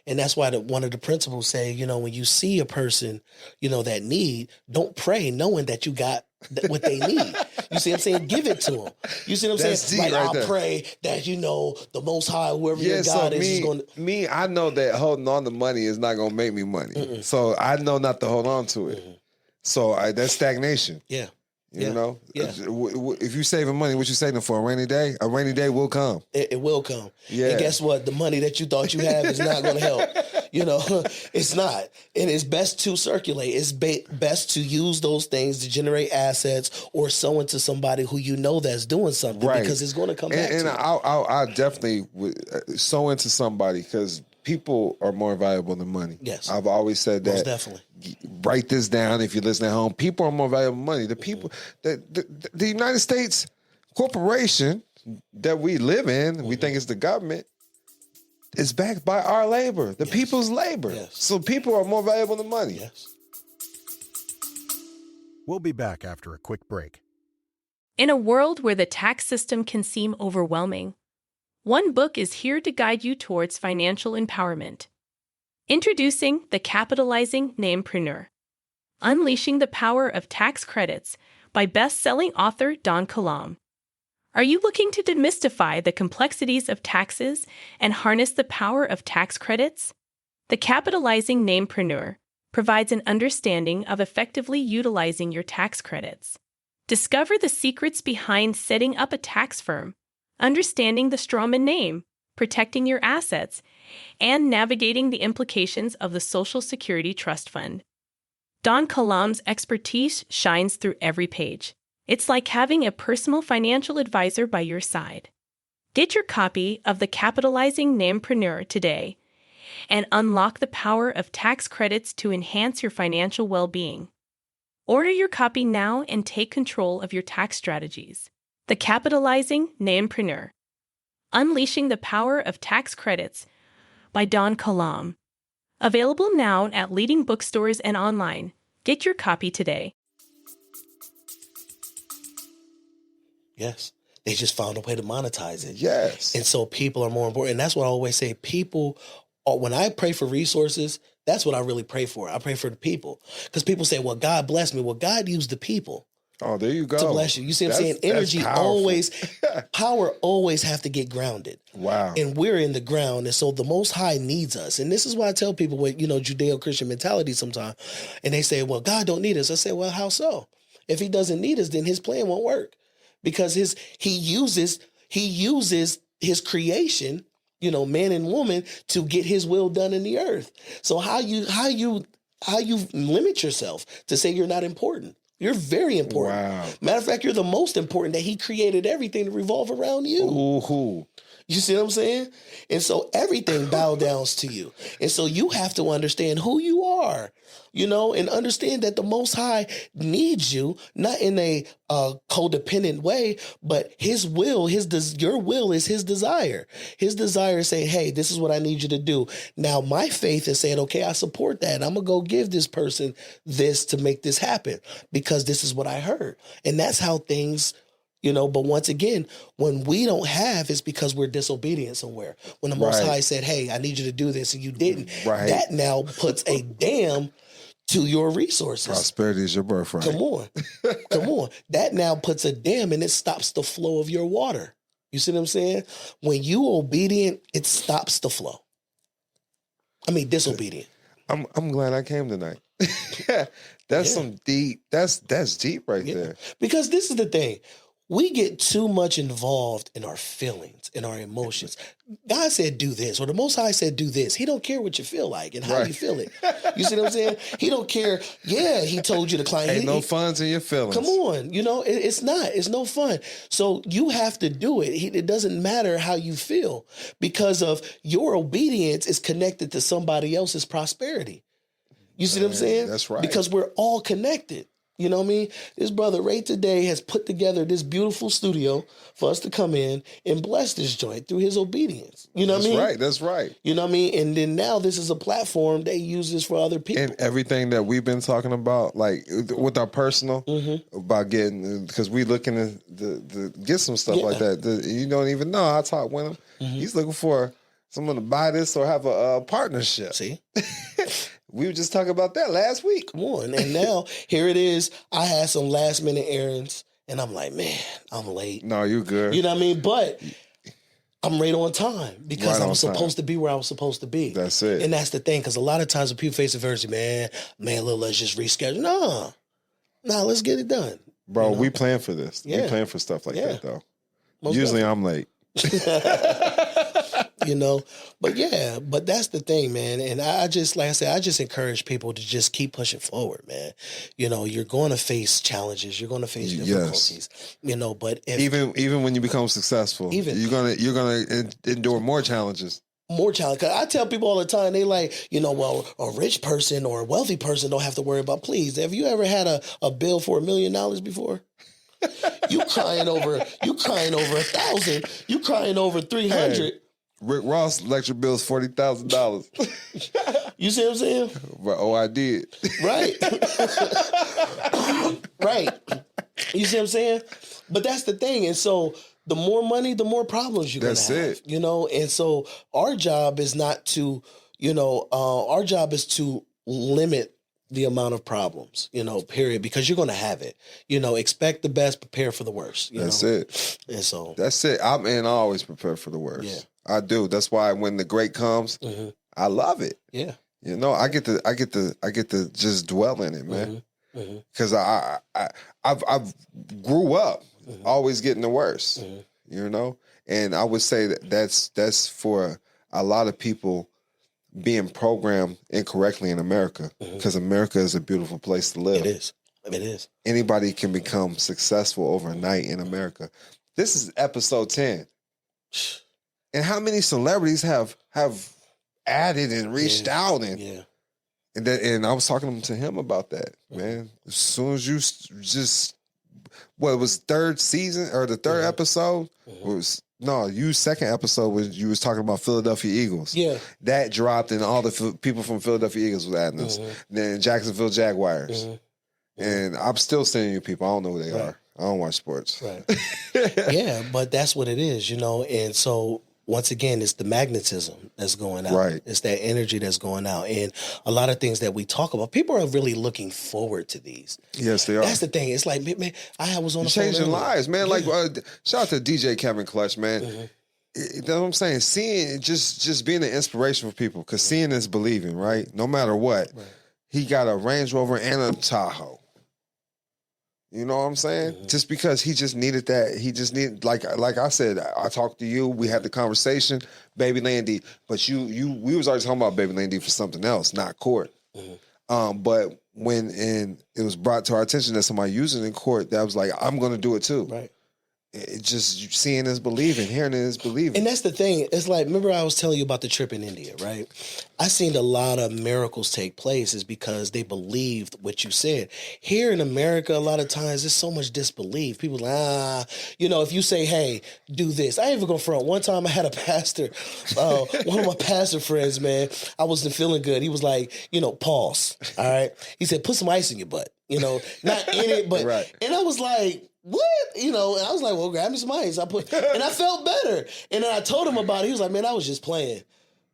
Speaker 2: and that's why one of the principles say, when you see a person, that need, don't pray knowing that you got what they need. You see what I'm saying? Give it to them. You see what I'm
Speaker 3: That's
Speaker 2: saying?
Speaker 3: deep
Speaker 2: Like
Speaker 3: right
Speaker 2: I'll
Speaker 3: there.
Speaker 2: pray that, the Most High, whoever your God is going to.
Speaker 3: I know that holding on to money is not going to make me money. So I know not to hold on to it. So that's stagnation.
Speaker 2: Yeah.
Speaker 3: You know?
Speaker 2: Yeah.
Speaker 3: If you're saving money, what you saving for? A rainy day? A rainy day will come.
Speaker 2: It will come.
Speaker 3: Yeah.
Speaker 2: And guess what? The money that you thought you have is not going to help. It's not. And it's best to circulate. It's best to use those things to generate assets or sow into somebody who that's doing something, because it's going to come back to you.
Speaker 3: I definitely would sow into somebody, because people are more valuable than money.
Speaker 2: Yes.
Speaker 3: I've always said that.
Speaker 2: Most definitely.
Speaker 3: Write this down if you listen at home. People are more valuable than money. The people, the United States corporation that we live in, we think it's the government, is backed by our labor, the people's labor.
Speaker 2: Yes.
Speaker 3: So people are more valuable than money.
Speaker 2: Yes.
Speaker 4: We'll be back after a quick break.
Speaker 5: In a world where the tax system can seem overwhelming, one book is here to guide you towards financial empowerment. Introducing The Capitalizing Namepreneur, Unleashing the Power of Tax Credits by best-selling author Don Kilam. Are you looking to demystify the complexities of taxes and harness the power of tax credits? The Capitalizing Namepreneur provides an understanding of effectively utilizing your tax credits. Discover the secrets behind setting up a tax firm, understanding the strawman name, protecting your assets, and navigating the implications of the Social Security Trust Fund. Don Kilam's expertise shines through every page. It's like having a personal financial advisor by your side. Get your copy of the Capitalizing Namepreneur today and unlock the power of tax credits to enhance your financial well-being. Order your copy now and take control of your tax strategies. The Capitalizing Namepreneur. Unleashing the Power of Tax Credits by Don Kilam. Available now at leading bookstores and online. Get your copy today.
Speaker 2: Yes. They just found a way to monetize it.
Speaker 3: Yes.
Speaker 2: And so people are more important. And that's what I always say. People, when I pray for resources, that's what I really pray for. I pray for the people. Because people say, well, God bless me. Well, God used the people
Speaker 3: Oh, there you go.
Speaker 2: to bless you. You see what I'm saying? Energy always, power always have to get grounded.
Speaker 3: Wow.
Speaker 2: And we're in the ground. And so the Most High needs us. And this is why I tell people with, Judeo-Christian mentality sometimes. And they say, well, God don't need us. I say, well, how so? If he doesn't need us, then his plan won't work. Because he uses his creation, man and woman, to get his will done in the earth. So how you limit yourself to say you're not important? You're very important.
Speaker 3: Wow.
Speaker 2: Matter of fact, you're the most important, that he created everything to revolve around you.
Speaker 3: Ooh.
Speaker 2: You see what I'm saying? And so everything bow downs to you. And so you have to understand who you are, and understand that the Most High needs you, not in a codependent way, but his will, your will is his desire. His desire is saying, hey, this is what I need you to do. Now, my faith is saying, okay, I support that. I'm going to go give this person this to make this happen because this is what I heard. And that's how things but once again, when we don't have, it's because we're disobedient somewhere. When the Most High said, hey, I need you to do this, and you didn't, that now puts a dam to your resources.
Speaker 3: Prosperity is your birthright.
Speaker 2: Come on. That now puts a dam, and it stops the flow of your water. You see what I'm saying? When you obedient, it stops the flow. I mean, disobedient.
Speaker 3: I'm glad I came tonight. That's some deep, that's deep right there.
Speaker 2: Because this is the thing. We get too much involved in our feelings, in our emotions. God said, do this, or the Most High said, do this. He don't care what you feel like and how you feel it. You see what I'm saying? He don't care. Yeah, he told you to climb.
Speaker 3: Ain't no fun's in your feelings.
Speaker 2: Come on. It's not. It's no fun. So you have to do it. It doesn't matter how you feel, because of your obedience is connected to somebody else's prosperity. You see what I'm saying?
Speaker 3: That's right.
Speaker 2: Because we're all connected. You know what I mean? This brother Ray today has put together this beautiful studio for us to come in and bless this joint through his obedience. You know what I mean?
Speaker 3: That's right.
Speaker 2: You know what I mean? And then now this is a platform that he uses for other people.
Speaker 3: And everything that we've been talking about, like with our personal, about getting, because we looking to get some stuff like that. You don't even know. I talk with him. He's looking for someone to buy this or have a partnership.
Speaker 2: See?
Speaker 3: We were just talking about that last week.
Speaker 2: Come on. And now here it is. I had some last minute errands and I'm like, man, I'm late.
Speaker 3: No, you good.
Speaker 2: You know what I mean? But I'm right on time because I'm supposed to be where I was supposed to be.
Speaker 3: That's it.
Speaker 2: And that's the thing. Because a lot of times when people face adversity, man, look, let's just reschedule. No, let's get it done.
Speaker 3: Bro, we plan for this.
Speaker 2: Yeah.
Speaker 3: We plan for stuff like that, though.
Speaker 2: Most
Speaker 3: Usually I'm late.
Speaker 2: But that's the thing, man. And I just, like I said, I just encourage people to just keep pushing forward, man. You're going to face challenges. You're going to face difficulties, but
Speaker 3: even when you become successful, you're going to endure more challenges.
Speaker 2: More challenge. Cause I tell people all the time, they like, well, a rich person or a wealthy person don't have to worry about. Please, have you ever had a bill for $1 million before? You crying over 1,000. You crying over 300.
Speaker 3: Hey, Rick Ross' electric bill is $40,000.
Speaker 2: You see what I'm saying?
Speaker 3: Oh, I did.
Speaker 2: Right. Right. You see what I'm saying? But that's the thing. And so the more money, the more problems you're going to have. That's it. And so our job is not to, our job is to limit the amount of problems, period, because you're going to have it. Expect the best, prepare for the worst.
Speaker 3: That's it.
Speaker 2: And so
Speaker 3: that's it. I always prepare for the worst. Yeah. I do. That's why when the great comes, I love it.
Speaker 2: Yeah.
Speaker 3: I get to just dwell in it, man. Because I grew up always getting the worst. And I would say that's for a lot of people being programmed incorrectly in America, because America is a beautiful place to live.
Speaker 2: It is. It is.
Speaker 3: Anybody can become successful overnight in America. This is episode 10. And how many celebrities have added and reached out and I was talking to him about that, man. As soon as you just it was third season or the third episode was you second episode was you was talking about Philadelphia Eagles.
Speaker 2: Yeah,
Speaker 3: that dropped and all the people from Philadelphia Eagles was adding us. Then Jacksonville Jaguars, and I'm still sending you people. I don't know who they are. I don't watch sports.
Speaker 2: Right. Yeah, but that's what it is, And so once again, it's the magnetism that's going out.
Speaker 3: Right.
Speaker 2: It's that energy that's going out. And a lot of things that we talk about, people are really looking forward to these.
Speaker 3: Yes, they are.
Speaker 2: That's the thing. It's like, man, I was on the phone
Speaker 3: changing
Speaker 2: earlier.
Speaker 3: lives, man.
Speaker 2: Yeah.
Speaker 3: Like shout out to DJ Kevin Clutch, man. You know what I'm saying? Seeing just being an inspiration for people, because seeing is believing, right? No matter what.
Speaker 2: Right.
Speaker 3: He got a Range Rover and a Tahoe. You know what I'm saying? Just because he just needed that. He just needed, like I said, I talked to you. We had the conversation, Baby Landy. But we was already talking about Baby Landy for something else, not court. But when it was brought to our attention that somebody used it in court, that was like, I'm going to do it too.
Speaker 2: Right.
Speaker 3: It just seeing is believing, hearing is believing.
Speaker 2: And that's the thing. It's like, remember I was telling you about the trip in India, right? I seen a lot of miracles take place is because they believed what you said. Here in America, a lot of times there's so much disbelief. People like, if you say, hey, do this. I ain't even go front. One time I had a pastor, one of my pastor friends, man, I wasn't feeling good. He was like, pause. All right. He said, put some ice in your butt. Not in it, but,
Speaker 3: Right.
Speaker 2: And I was like, what? And I was like, well, grab me some ice. And I felt better. And then I told him about it. He was like, man, I was just playing.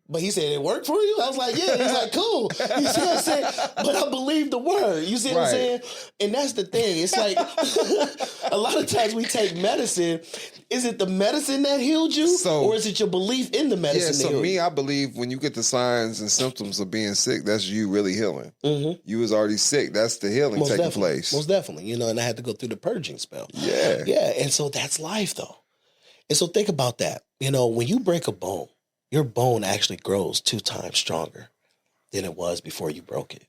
Speaker 2: But he said, it worked for you? I was like, yeah. He's like, cool. You see what I'm saying? But I believe the word. You see what I'm saying? And that's the thing. It's like, a lot of times we take medicine. Is it the medicine that healed you? Or is it your belief in the medicine that healed you?
Speaker 3: I believe when you get the signs and symptoms of being sick, that's you really healing. You was already sick. That's the healing taking place.
Speaker 2: Most definitely. And I had to go through the purging spell.
Speaker 3: Yeah.
Speaker 2: Yeah. And so that's life, though. And so think about that. When you break a bone, your bone actually grows 2 times stronger than it was before you broke it.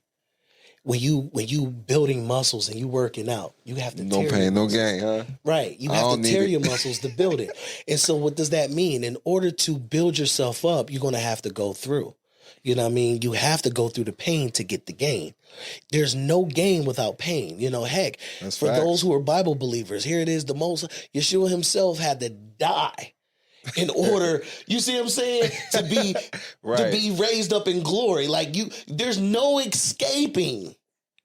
Speaker 2: When you building muscles and you working out, you have to
Speaker 3: no
Speaker 2: tear
Speaker 3: pain,
Speaker 2: your
Speaker 3: no
Speaker 2: muscles.
Speaker 3: gain, huh?
Speaker 2: Right. You have to tear your muscles to build it. And so what does that mean? In order to build yourself up, you're going to have to go through. You know what I mean? You have to go through the pain to get the gain. There's no gain without pain. Heck,
Speaker 3: That's
Speaker 2: for
Speaker 3: facts.
Speaker 2: those who are Bible believers, here it is. Yeshua himself had to die in order, you see what I'm saying, to be raised up in glory. Like there's no escaping,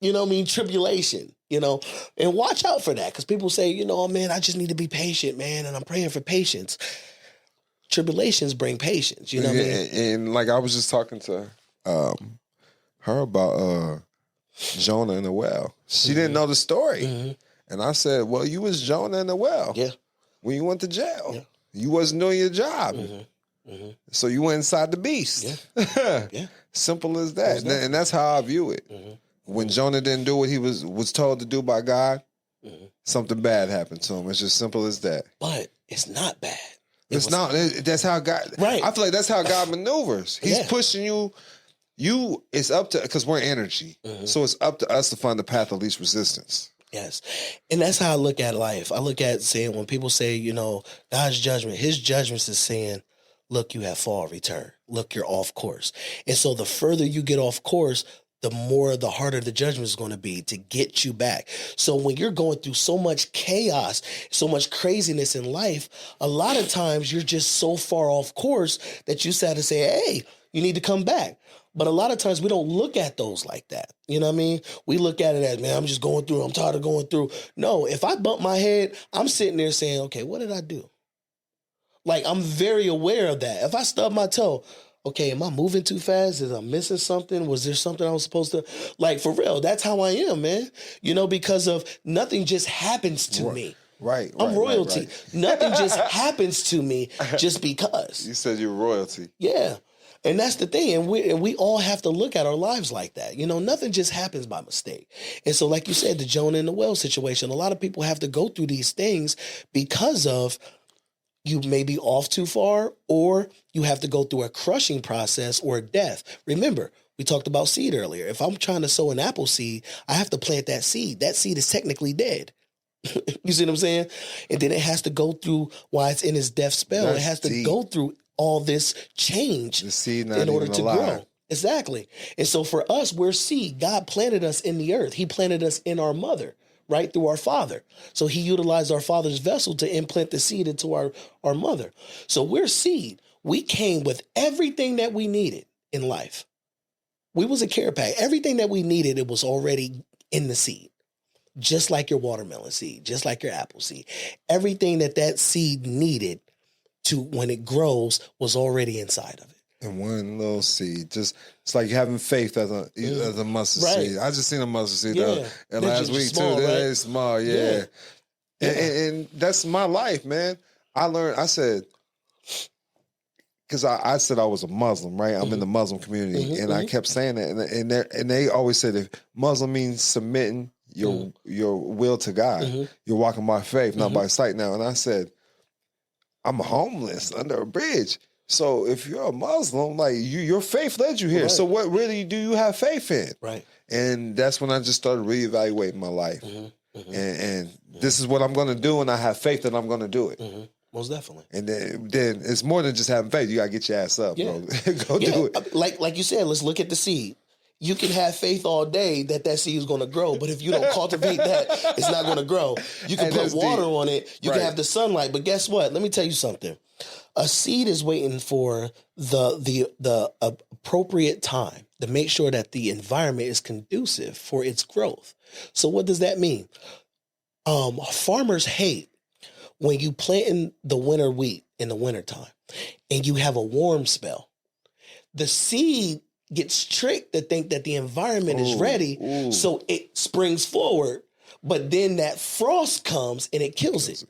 Speaker 2: tribulation, and watch out for that. Because people say, oh man, I just need to be patient, man. And I'm praying for patience. Tribulations bring patience, you know what I mean?
Speaker 3: And like I was just talking to her about Jonah in the well. She didn't know the story. And I said, well, you was Jonah in the well.
Speaker 2: Yeah.
Speaker 3: When you went to jail.
Speaker 2: Yeah.
Speaker 3: You wasn't doing your job. So you went inside the beast.
Speaker 2: Yeah.
Speaker 3: Simple as that. And that's how I view it. When Jonah didn't do what he was told to do by God, something bad happened to him. It's just simple as that.
Speaker 2: But it's not bad.
Speaker 3: It's not. That's how God.
Speaker 2: Right.
Speaker 3: I feel like that's how God maneuvers. He's pushing you. It's up to, because we're energy. So it's up to us to find the path of least resistance.
Speaker 2: Yes. And that's how I look at life. I look at saying, when people say, God's judgment, his judgment is saying, look, you have fall return. Look, you're off course. And so the further you get off course, the harder the judgment is going to be to get you back. So when you're going through so much chaos, so much craziness in life, a lot of times you're just so far off course that you start to say, hey, you need to come back. But a lot of times we don't look at those like that. You know what I mean? We look at it as, man, I'm just going through. I'm tired of going through. No, if I bump my head, I'm sitting there saying, okay, what did I do? Like, I'm very aware of that. If I stub my toe, okay, am I moving too fast? Is I missing something? Was there something I was supposed to, like, for real? That's how I am, man. Because of nothing just happens to me.
Speaker 3: Right.
Speaker 2: I'm royalty. Nothing just happens to me just because.
Speaker 3: You said you're royalty.
Speaker 2: Yeah. And that's the thing. And we all have to look at our lives like that. Nothing just happens by mistake. And so, like you said, the Jonah in the well situation, a lot of people have to go through these things because of you may be off too far, or you have to go through a crushing process or death. Remember, we talked about seed earlier. If I'm trying to sow an apple seed, I have to plant that seed. That seed is technically dead. You see what I'm saying? And then it has to go through while it's in its death spell.
Speaker 3: That's
Speaker 2: it has to
Speaker 3: deep.
Speaker 2: go through all this change
Speaker 3: The seed not
Speaker 2: in order
Speaker 3: even
Speaker 2: to
Speaker 3: alive.
Speaker 2: grow. Exactly. And so for us, we're seed. God planted us in the earth. He planted us in our mother, right, through our father. So he utilized our father's vessel to implant the seed into our mother. So we're seed. We came with everything that we needed in life. We was a care pack. Everything that we needed, it was already in the seed. Just like your watermelon seed, just like your apple seed. Everything that seed needed to, when it grows, was already inside of it.
Speaker 3: And one little seed, just it's like having faith as a mustard
Speaker 2: Right.
Speaker 3: seed. I just seen a mustard seed
Speaker 2: Yeah.
Speaker 3: and
Speaker 2: They're
Speaker 3: last
Speaker 2: just
Speaker 3: week
Speaker 2: small,
Speaker 3: too.
Speaker 2: right?
Speaker 3: They're small, yeah.
Speaker 2: Yeah.
Speaker 3: And that's my life, man. I learned. I said, because I said I was a Muslim, right? I'm in the Muslim community, and I kept saying that, and they always said if Muslim means submitting your will to God, you're walking by faith, not by sight. Now, and I said, I'm homeless under a bridge. So if you're a Muslim, like your faith led you here.
Speaker 2: Right.
Speaker 3: So what really do you have faith in?
Speaker 2: Right.
Speaker 3: And that's when I just started reevaluating my life. And this is what I'm going to do, and I have faith that I'm going to do it.
Speaker 2: Most definitely.
Speaker 3: And then it's more than just having faith. You got to get your ass up, bro. Go do it.
Speaker 2: Like you said, let's look at the seed. You can have faith all day that seed is going to grow, but if you don't cultivate that, it's not going to grow. You can
Speaker 3: And
Speaker 2: put
Speaker 3: that's
Speaker 2: water
Speaker 3: deep.
Speaker 2: on it. You
Speaker 3: Right.
Speaker 2: can have the sunlight, but guess what? Let me tell you something. A seed is waiting for the appropriate time to make sure that the environment is conducive for its growth. So what does that mean? Farmers hate when you plant in the winter wheat in the wintertime and you have a warm spell. The seed gets tricked to think that the environment is ready, so it springs forward, but then that frost comes and it kills it.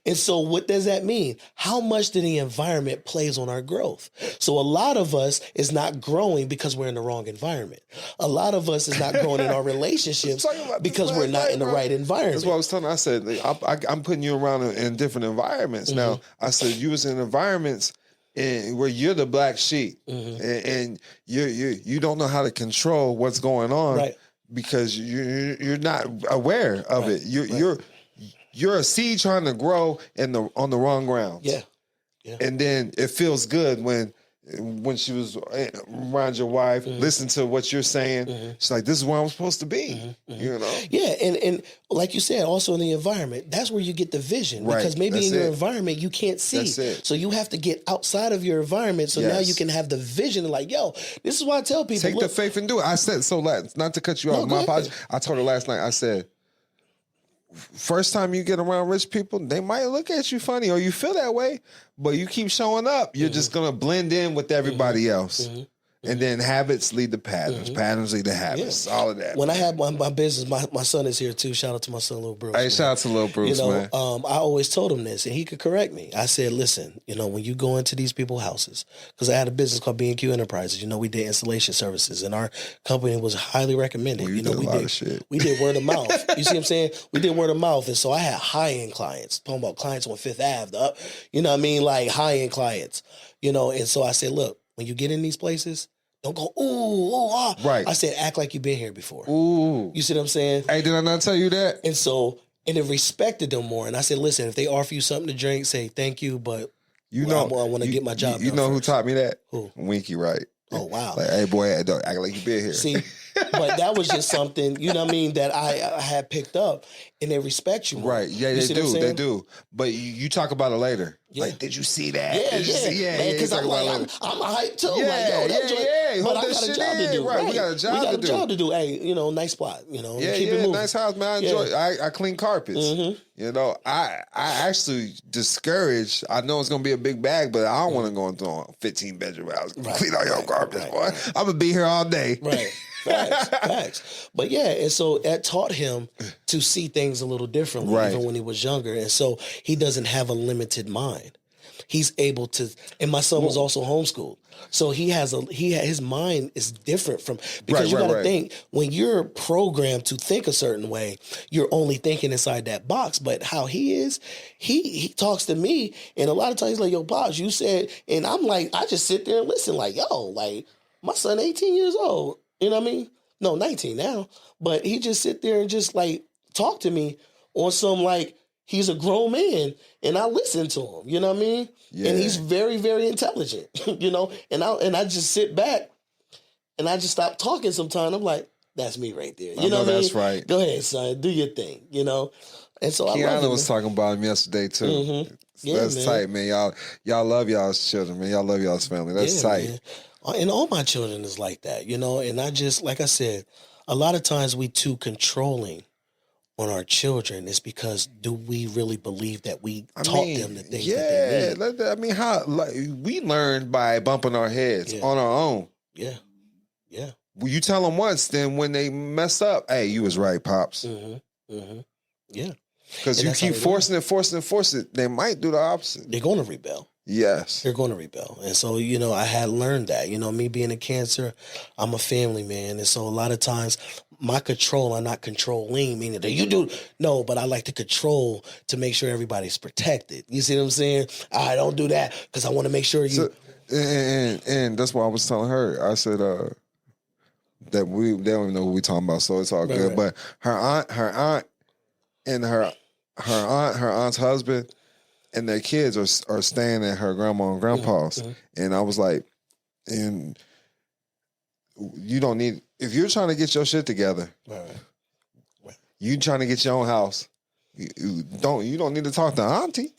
Speaker 2: And so what does that mean? How much do the environment plays on our growth? So a lot of us is not growing because we're in the wrong environment. A lot of us is not growing in our relationships
Speaker 3: talking about this
Speaker 2: because we're
Speaker 3: last
Speaker 2: not
Speaker 3: night,
Speaker 2: in the
Speaker 3: bro.
Speaker 2: right environment.
Speaker 3: That's what I was telling. I said I'm putting you around in different environments. Now I said you was in environments where you're the black sheep, and you don't know how to control what's going on,
Speaker 2: Right.
Speaker 3: because you're not aware of it. You're a seed trying to grow on the wrong ground.
Speaker 2: Yeah.
Speaker 3: And then it feels good when she was around your wife, listen to what you're saying. She's like, this is where I'm supposed to be. You know?
Speaker 2: Yeah, and like you said, also in the environment, that's where you get the vision.
Speaker 3: Right,
Speaker 2: Because maybe
Speaker 3: that's
Speaker 2: in your
Speaker 3: it.
Speaker 2: environment you can't see.
Speaker 3: That's it.
Speaker 2: So you have to get outside of your environment. So now
Speaker 3: Yes.
Speaker 2: you can have the vision like, yo, this is why I tell people,
Speaker 3: Take the
Speaker 2: look,
Speaker 3: faith and do it. I said, not to cut you
Speaker 2: No,
Speaker 3: off.
Speaker 2: go
Speaker 3: My
Speaker 2: ahead.
Speaker 3: apologies. I told her last night, I said, first time you get around rich people, they might look at you funny or you feel that way, but you keep showing up. You're just going to blend in with everybody else. And then habits lead to patterns. Patterns lead to habits. All of that.
Speaker 2: when I had my business, my son is here too. Shout out to my son, Little Bruce.
Speaker 3: Hey,
Speaker 2: man.
Speaker 3: shout out to Lil Bruce,
Speaker 2: You know,
Speaker 3: man.
Speaker 2: I always told him this, and he could correct me. I said, listen, when you go into these people's houses, because I had a business called B&Q Enterprises, we did installation services, and our company was highly recommended.
Speaker 3: Well, you did a lot of shit.
Speaker 2: We did word of mouth. You see what I'm saying? We did word of mouth, and so I had high-end clients, talking about clients on Fifth Ave, like high-end clients, and so I said, look, when you get in these places, don't go, ooh, ah.
Speaker 3: Right.
Speaker 2: I said, act like you've been here before.
Speaker 3: Ooh.
Speaker 2: You see what I'm saying?
Speaker 3: Hey, did I not tell you that?
Speaker 2: And so, and it respected them more. And I said, listen, if they offer you something to drink, say thank you, but
Speaker 3: You know,
Speaker 2: I want to get my job
Speaker 3: You
Speaker 2: done
Speaker 3: know who
Speaker 2: first.
Speaker 3: taught me that?
Speaker 2: Who?
Speaker 3: Winky, right?
Speaker 2: Oh, wow.
Speaker 3: Like, hey, boy, don't act like you been here.
Speaker 2: See, but that was just something, that I had picked up, and they respect you more.
Speaker 3: Right. Yeah,
Speaker 2: You
Speaker 3: they
Speaker 2: see what I'm
Speaker 3: do. They
Speaker 2: saying?
Speaker 3: do. But you talk about it later.
Speaker 2: Yeah.
Speaker 3: Like, did you see that?
Speaker 2: Yeah,
Speaker 3: Did you see?
Speaker 2: man, because
Speaker 3: you
Speaker 2: I'm
Speaker 3: talk
Speaker 2: like,
Speaker 3: about it
Speaker 2: I'm hyped too.
Speaker 3: Yeah,
Speaker 2: like, yo, that
Speaker 3: yeah,
Speaker 2: joint-
Speaker 3: yeah.
Speaker 2: But
Speaker 3: Hold
Speaker 2: I
Speaker 3: that
Speaker 2: got a
Speaker 3: shit
Speaker 2: job to
Speaker 3: in.
Speaker 2: do.
Speaker 3: Right, we got a job
Speaker 2: We got
Speaker 3: to
Speaker 2: a
Speaker 3: do.
Speaker 2: job to do. Hey, nice spot.
Speaker 3: Yeah,
Speaker 2: keep it
Speaker 3: yeah,
Speaker 2: moving.
Speaker 3: nice house, man. I enjoy it. I clean carpets. I actually discourage. I know it's gonna be a big bag, but I don't want to go into a 15-bedroom house. Clean all your carpets, boy. I'm gonna be here all day.
Speaker 2: Right. Facts. But yeah, and so that taught him to see things a little differently,
Speaker 3: Right.
Speaker 2: even when he was younger. And so he doesn't have a limited mind. he's able to, and my son was also homeschooled. So his mind is different from, because you got to think, when you're programmed to think a certain way, you're only thinking inside that box. But how he is, he talks to me, and a lot of times he's like, yo, Pops, you said, and I'm like, I just sit there and listen, like, yo, like, my son 18 years old, you know what I mean? No, 19 now. But he just sit there and just like talk to me on some, like, he's a grown man, and I listen to him, you know what I mean? Yeah. And he's very, very intelligent, you know? And I just sit back and I just stop talking sometimes. I'm like, that's me right there. You know what I mean?
Speaker 3: That's right.
Speaker 2: Go ahead, son, do your thing, you know? And so
Speaker 3: Kiana was talking about him yesterday too. Mm-hmm. Yeah, that's man. Tight, man. Y'all love y'all's children, man. Y'all love y'all's family. That's tight. Man.
Speaker 2: And all my children is like that, you know? And I just, like I said, a lot of times we too controlling on our children. Is because, do we really believe that we taught them the things that they need?
Speaker 3: I mean, how, like, we learned by bumping our heads on our own.
Speaker 2: Yeah. Yeah.
Speaker 3: Well, you tell them once, then when they mess up, hey, you was right, Pops.
Speaker 2: Mm-hmm. Mm-hmm. Yeah.
Speaker 3: Because you keep forcing it, they might do the opposite.
Speaker 2: They're going to rebel.
Speaker 3: Yes.
Speaker 2: They're going to rebel. And so, you know, I had learned that, you know, me being a Cancer, I'm a family man. And so a lot of times my control, I'm not controlling, meaning that you do, no, but I like to control to make sure everybody's protected. You see what I'm saying? I don't do that because I want to make sure you.
Speaker 3: So, and that's why I was telling her, I said, that they don't even know who we talking about, so it's all good. Right. But her aunt and her aunt's husband and their kids are staying at her grandma and grandpa's. Mm-hmm. And I was like, and you don't need, if you're trying to get your shit together, right. You trying to get your own house, you don't need to talk to auntie.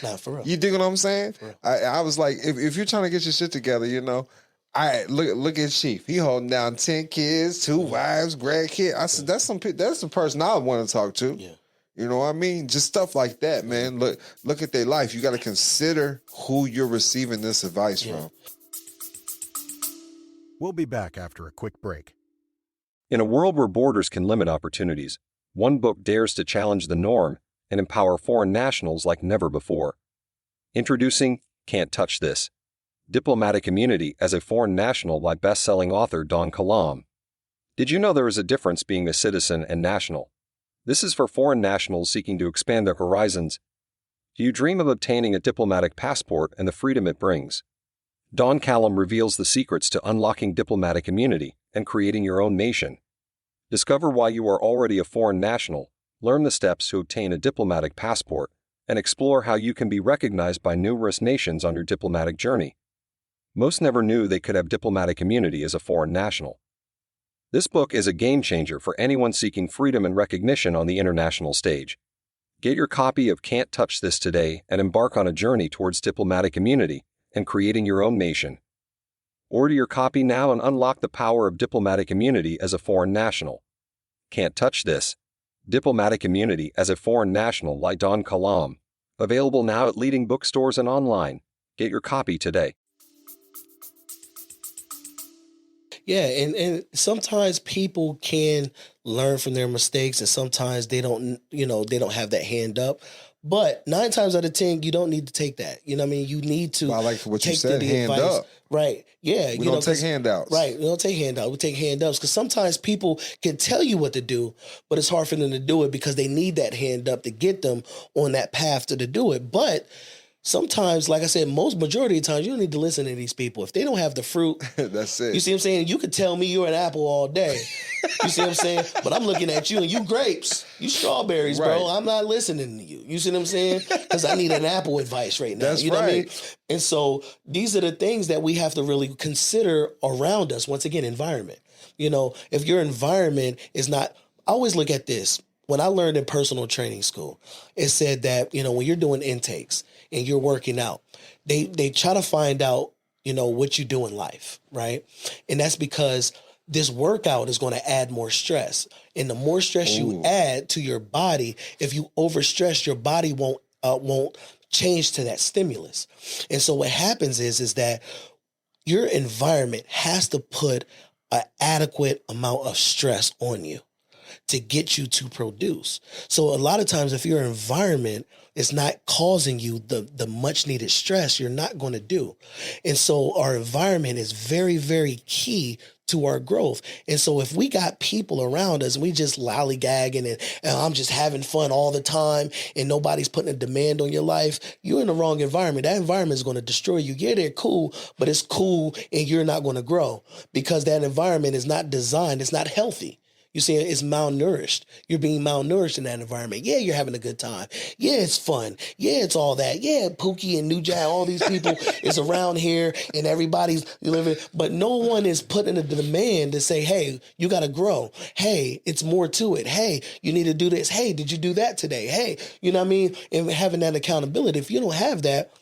Speaker 2: Not for real.
Speaker 3: You dig what I'm saying? I was like, if you're trying to get your shit together, you know, I look at Chief. He holding down 10 kids, 2 wives, grandkids. I said, that's the person I want to talk to. Yeah. You know what I mean? Just stuff like that, man. Look at their life. You got to consider who you're receiving this advice from.
Speaker 4: We'll be back after a quick break.
Speaker 6: In a world where borders can limit opportunities, one book dares to challenge the norm and empower foreign nationals like never before. Introducing Can't Touch This: Diplomatic Immunity as a Foreign National by best-selling author Don Kilam. Did you know there is a difference being a citizen and national? This is for foreign nationals seeking to expand their horizons. Do you dream of obtaining a diplomatic passport and the freedom it brings? Don Kilam reveals the secrets to unlocking diplomatic immunity and creating your own nation. Discover why you are already a foreign national, learn the steps to obtain a diplomatic passport, and explore how you can be recognized by numerous nations on your diplomatic journey. Most never knew they could have diplomatic immunity as a foreign national. This book is a game changer for anyone seeking freedom and recognition on the international stage. Get your copy of Can't Touch This today and embark on a journey towards diplomatic immunity and creating your own nation. Order your copy now and unlock the power of diplomatic immunity as a foreign national. Can't Touch This: Diplomatic Immunity as a Foreign National by Don Kilam. Available now at leading bookstores and online. Get your copy today.
Speaker 2: Yeah, and sometimes people can learn from their mistakes, and sometimes they don't, they don't have that hand up. But 9 times out of 10, you don't need to take that. You know what I mean? You need to.
Speaker 3: Well, I like what you said, hand up.
Speaker 2: Right. Yeah.
Speaker 3: We don't take handouts.
Speaker 2: Right. We don't take handouts. We take hand ups because sometimes people can tell you what to do, but it's hard for them to do it because they need that hand up to get them on that path to do it. But sometimes, like I said, majority of the times, you don't need to listen to these people. If they don't have the fruit,
Speaker 3: that's it.
Speaker 2: You see what I'm saying? You could tell me you're an apple all day. You see what I'm saying? But I'm looking at you and you grapes. You strawberries, bro. I'm not listening to you. You see what I'm saying? Because I need an apple advice right now.
Speaker 3: That's
Speaker 2: you know
Speaker 3: right.
Speaker 2: what I mean? And so these are the things that we have to really consider around us. Once again, environment. If your environment is not, I always look at this. When I learned in personal training school, it said that, when you're doing intakes and you're working out, they try to find out, what you do in life, right? And that's because this workout is going to add more stress. And the more stress you add to your body, if you overstress, your body won't change to that stimulus. And so what happens is that your environment has to put an adequate amount of stress on you. to get you to produce. So a lot of times if your environment is not causing you the much needed stress, you're not going to do. And so our environment is very, very key to our growth. And so if we got people around us and we just lollygagging and I'm just having fun all the time and nobody's putting a demand on your life, you're in the wrong environment. That environment is going to destroy you. Yeah, they're cool, but it's cool and you're not going to grow because that environment is not designed. It's not healthy. You see, it's malnourished. You're being malnourished in that environment. Yeah, you're having a good time. Yeah, it's fun. Yeah, it's all that. Yeah, Pookie and New Jack, all these people is around here and everybody's living. But no one is putting a demand to say, hey, you got to grow. Hey, it's more to it. Hey, you need to do this. Hey, did you do that today? Hey, you know what I mean? And having that accountability. If you don't have that,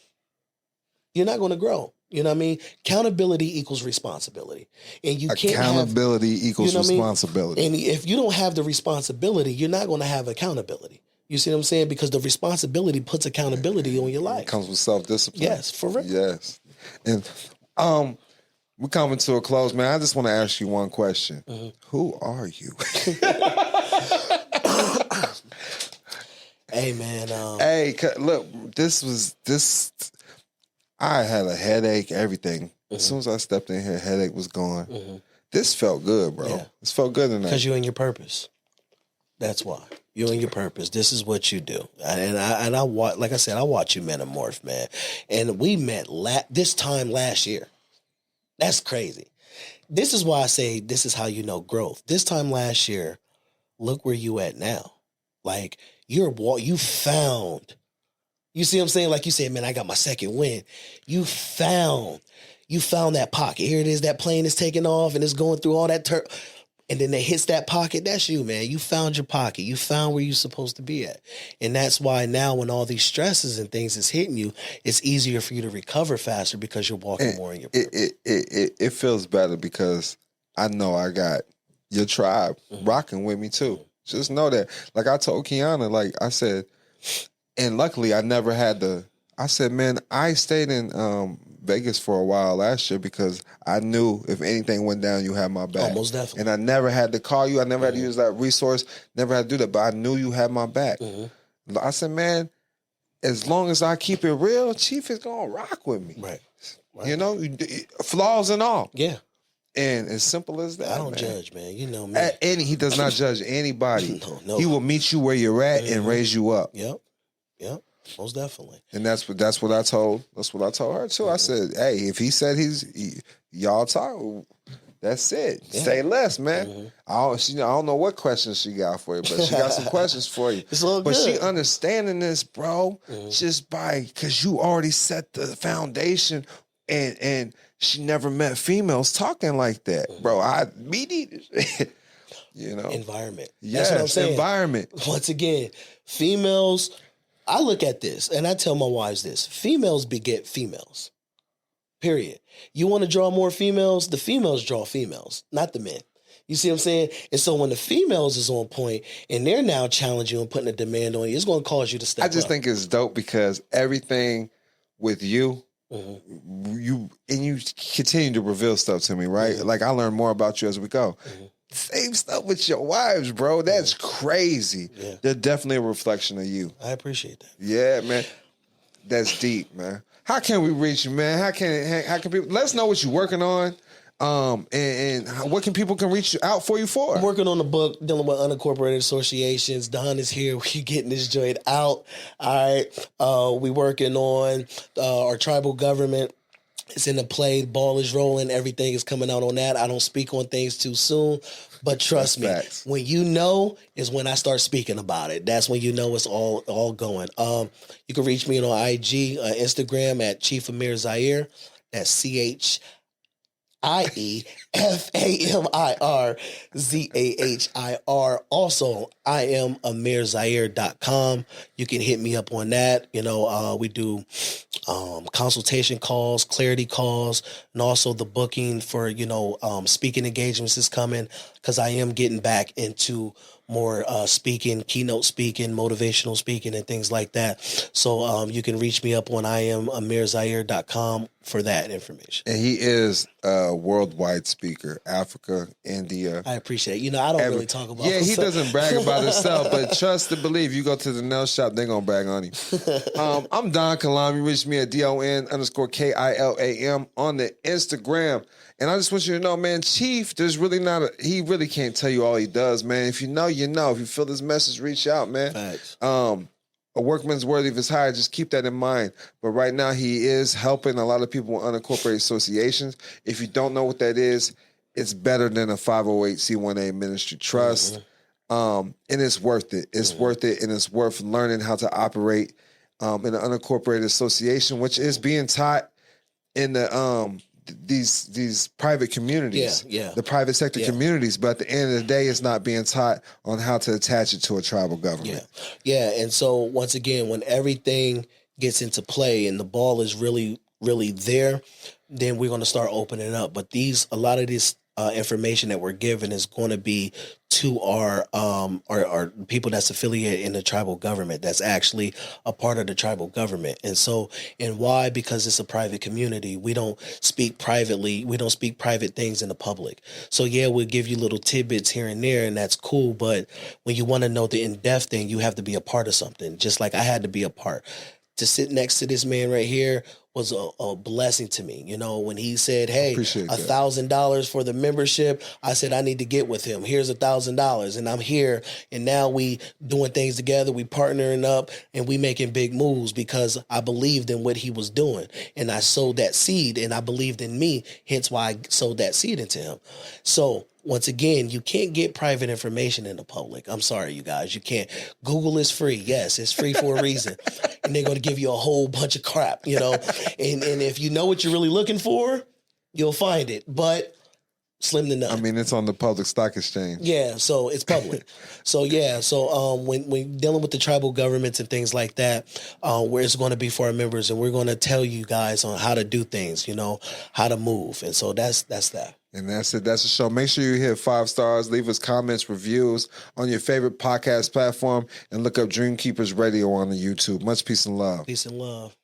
Speaker 2: you're not going to grow. You know what I mean? Accountability equals responsibility. And you can't
Speaker 3: accountability equals
Speaker 2: you know
Speaker 3: responsibility.
Speaker 2: I mean? And if you don't have the responsibility, you're not going to have accountability. You see what I'm saying? Because the responsibility puts accountability on your life.
Speaker 3: It comes with self-discipline.
Speaker 2: Yes, for real.
Speaker 3: Yes. And we're coming to a close, man. I just want to ask you one question. Mm-hmm. Who are you?
Speaker 2: Hey, man.
Speaker 3: Hey, look, I had a headache, everything. Mm-hmm. As soon as I stepped in here, headache was gone. Mm-hmm. This felt good, bro. Yeah. This felt good tonight.
Speaker 2: Because you're in your purpose. That's why. You're in your purpose. This is what you do. And I watch, like I said, I watch you metamorph, man. And we met this time last year. That's crazy. This is why I say this is how you know growth. This time last year, look where you at now. Like you found. You see what I'm saying? Like you said, man, I got my second win. You found that pocket. Here it is. That plane is taking off and it's going through all that and then it hits that pocket. That's you, man. You found your pocket. You found where you're supposed to be at. And that's why now when all these stresses and things is hitting you, it's easier for you to recover faster because you're walking more in your purpose.
Speaker 3: It feels better because I know I got your tribe rocking with me too. Just know that. Like I told Kiana, like I said, and luckily, I never had I said, man, I stayed in Vegas for a while last year because I knew if anything went down, you had my back.
Speaker 2: Most definitely.
Speaker 3: And I never had to call you. I never had to use that resource. Never had to do that. But I knew you had my back. Mm-hmm. I said, man, as long as I keep it real, Chief is going to rock with me.
Speaker 2: Right.
Speaker 3: You know, flaws and all.
Speaker 2: Yeah.
Speaker 3: And as simple as that,
Speaker 2: I don't judge, man. You know me.
Speaker 3: And he does not judge anybody.
Speaker 2: No.
Speaker 3: He will meet you where you're at and raise you up.
Speaker 2: Yep. Most definitely.
Speaker 3: And that's what I told her too. I said, hey, if he said y'all talk, that's it. Yeah. Say less, man. I don't know what questions she got for you, but she got some questions for you.
Speaker 2: It's all good.
Speaker 3: But she understanding this, bro, just because you already set the foundation and she never met females talking like that. Bro, me neither. You know?
Speaker 2: Environment.
Speaker 3: Yes,
Speaker 2: that's what I'm saying.
Speaker 3: Environment.
Speaker 2: Once again, females, I look at this and I tell my wives this. Females beget females. Period. You want to draw more females? The females draw females, not the men. You see what I'm saying? And so when the females is on point and they're now challenging you and putting a demand on you, it's going to cause you to step up.
Speaker 3: I just think it's dope because everything with you, you continue to reveal stuff to me, right? Like I learn more about you as we go. Same stuff with your wives, bro. That's crazy. Yeah. They're definitely a reflection of you.
Speaker 2: I appreciate that.
Speaker 3: Yeah, man. That's deep, man. How can we reach you, man? How can people let us know what you're working on? And what people can reach out for you for?
Speaker 2: I'm working on a book dealing with unincorporated associations. Don is here. We getting this joint out. All right. We working on our tribal government. It's in the play. Ball is rolling. Everything is coming out on that. I don't speak on things too soon, but trust me, when you know is when I start speaking about it. That's when you know it's all going. You can reach me on IG, Instagram at Chief Amir Zahir. That's ChiefAmirZahir. Also IamAmirZahir.com. You can hit me up on that. We do consultation calls, clarity calls, and also the booking for, speaking engagements is coming because I am getting back into more speaking, keynote speaking, motivational speaking, and things like that. So you can reach me up on IamAmirZahir.com for that information.
Speaker 3: And he is a worldwide speaker, Africa, India.
Speaker 2: I appreciate it. I don't really talk about
Speaker 3: Yeah, he
Speaker 2: myself.
Speaker 3: doesn't brag about himself, but trust and believe, you go to the nail shop, they're going to brag on him. I'm Don Kilam. You reach me at DON_KILAM on the Instagram. And I just want you to know, man, Chief, there's really he really can't tell you all he does, man. If you know, you know. If you feel this message, reach out, man.
Speaker 2: Facts.
Speaker 3: A workman's worthy of his hire. Just keep that in mind. But right now, he is helping a lot of people with unincorporated associations. If you don't know what that is, it's better than a 508c1a ministry trust. And it's worth it. It's worth it, and it's worth learning how to operate in an unincorporated association, which is being taught in the these private communities, the private sector communities. But at the end of the day, it's not being taught on how to attach it to a tribal government.
Speaker 2: And so once again, when everything gets into play and the ball is really, really there, then we're going to start opening up. But a lot of this information that we're given is going to be to our people that's affiliated in the tribal government, that's actually a part of the tribal government. And why? Because it's a private community. We don't speak privately. We don't speak private things in the public. So we'll give you little tidbits here and there, and that's cool. But when you want to know the in-depth thing, you have to be a part of something, just like I had to be a part. To sit next to this man right here was a blessing to me. When he said, hey, $1,000 for the membership, I said, I need to get with him. Here's $1,000. And I'm here. And now we doing things together. We partnering up and we making big moves because I believed in what he was doing. And I sowed that seed and I believed in me. Hence why I sowed that seed into him. So once again, you can't get private information in the public. I'm sorry, you guys. You can't. Google is free. Yes, it's free for a reason. And they're going to give you a whole bunch of crap, And if you know what you're really looking for, you'll find it. But slim to none.
Speaker 3: I mean, it's on the public stock exchange.
Speaker 2: Yeah, so it's public. So when dealing with the tribal governments and things like that, where it's going to be for our members, and we're going to tell you guys on how to do things, how to move. And so that's that.
Speaker 3: And that's it. That's the show. Make sure you hit 5 stars. Leave us comments, reviews on your favorite podcast platform, and look up Dream Keepers Radio on the YouTube. Much peace and love.
Speaker 2: Peace and love.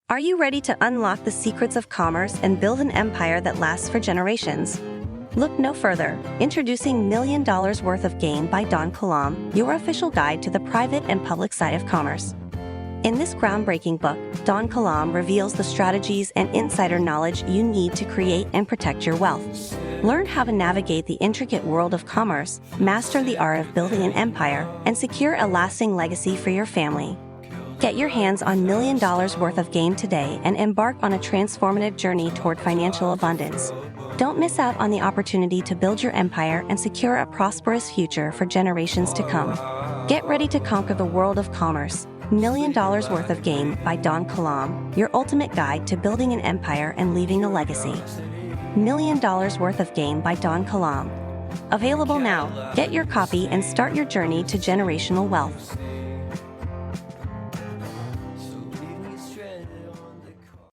Speaker 7: Are you ready to unlock the secrets of commerce and build an empire that lasts for generations? Look no further. Introducing $1 Million Worth of Game by Don Kilam, your official guide to the private and public side of commerce. In this groundbreaking book, Don Kilam reveals the strategies and insider knowledge you need to create and protect your wealth. Learn how to navigate the intricate world of commerce, master the art of building an empire, and secure a lasting legacy for your family. Get your hands on $1 Million Worth of Game today and embark on a transformative journey toward financial abundance. Don't miss out on the opportunity to build your empire and secure a prosperous future for generations to come. Get ready to conquer the world of commerce. $1 Million Worth of Game by Don Kilam, your ultimate guide to building an empire and leaving a legacy. $1 Million Worth of Game by Don Kilam. Available now. Get your copy and start your journey to generational wealth.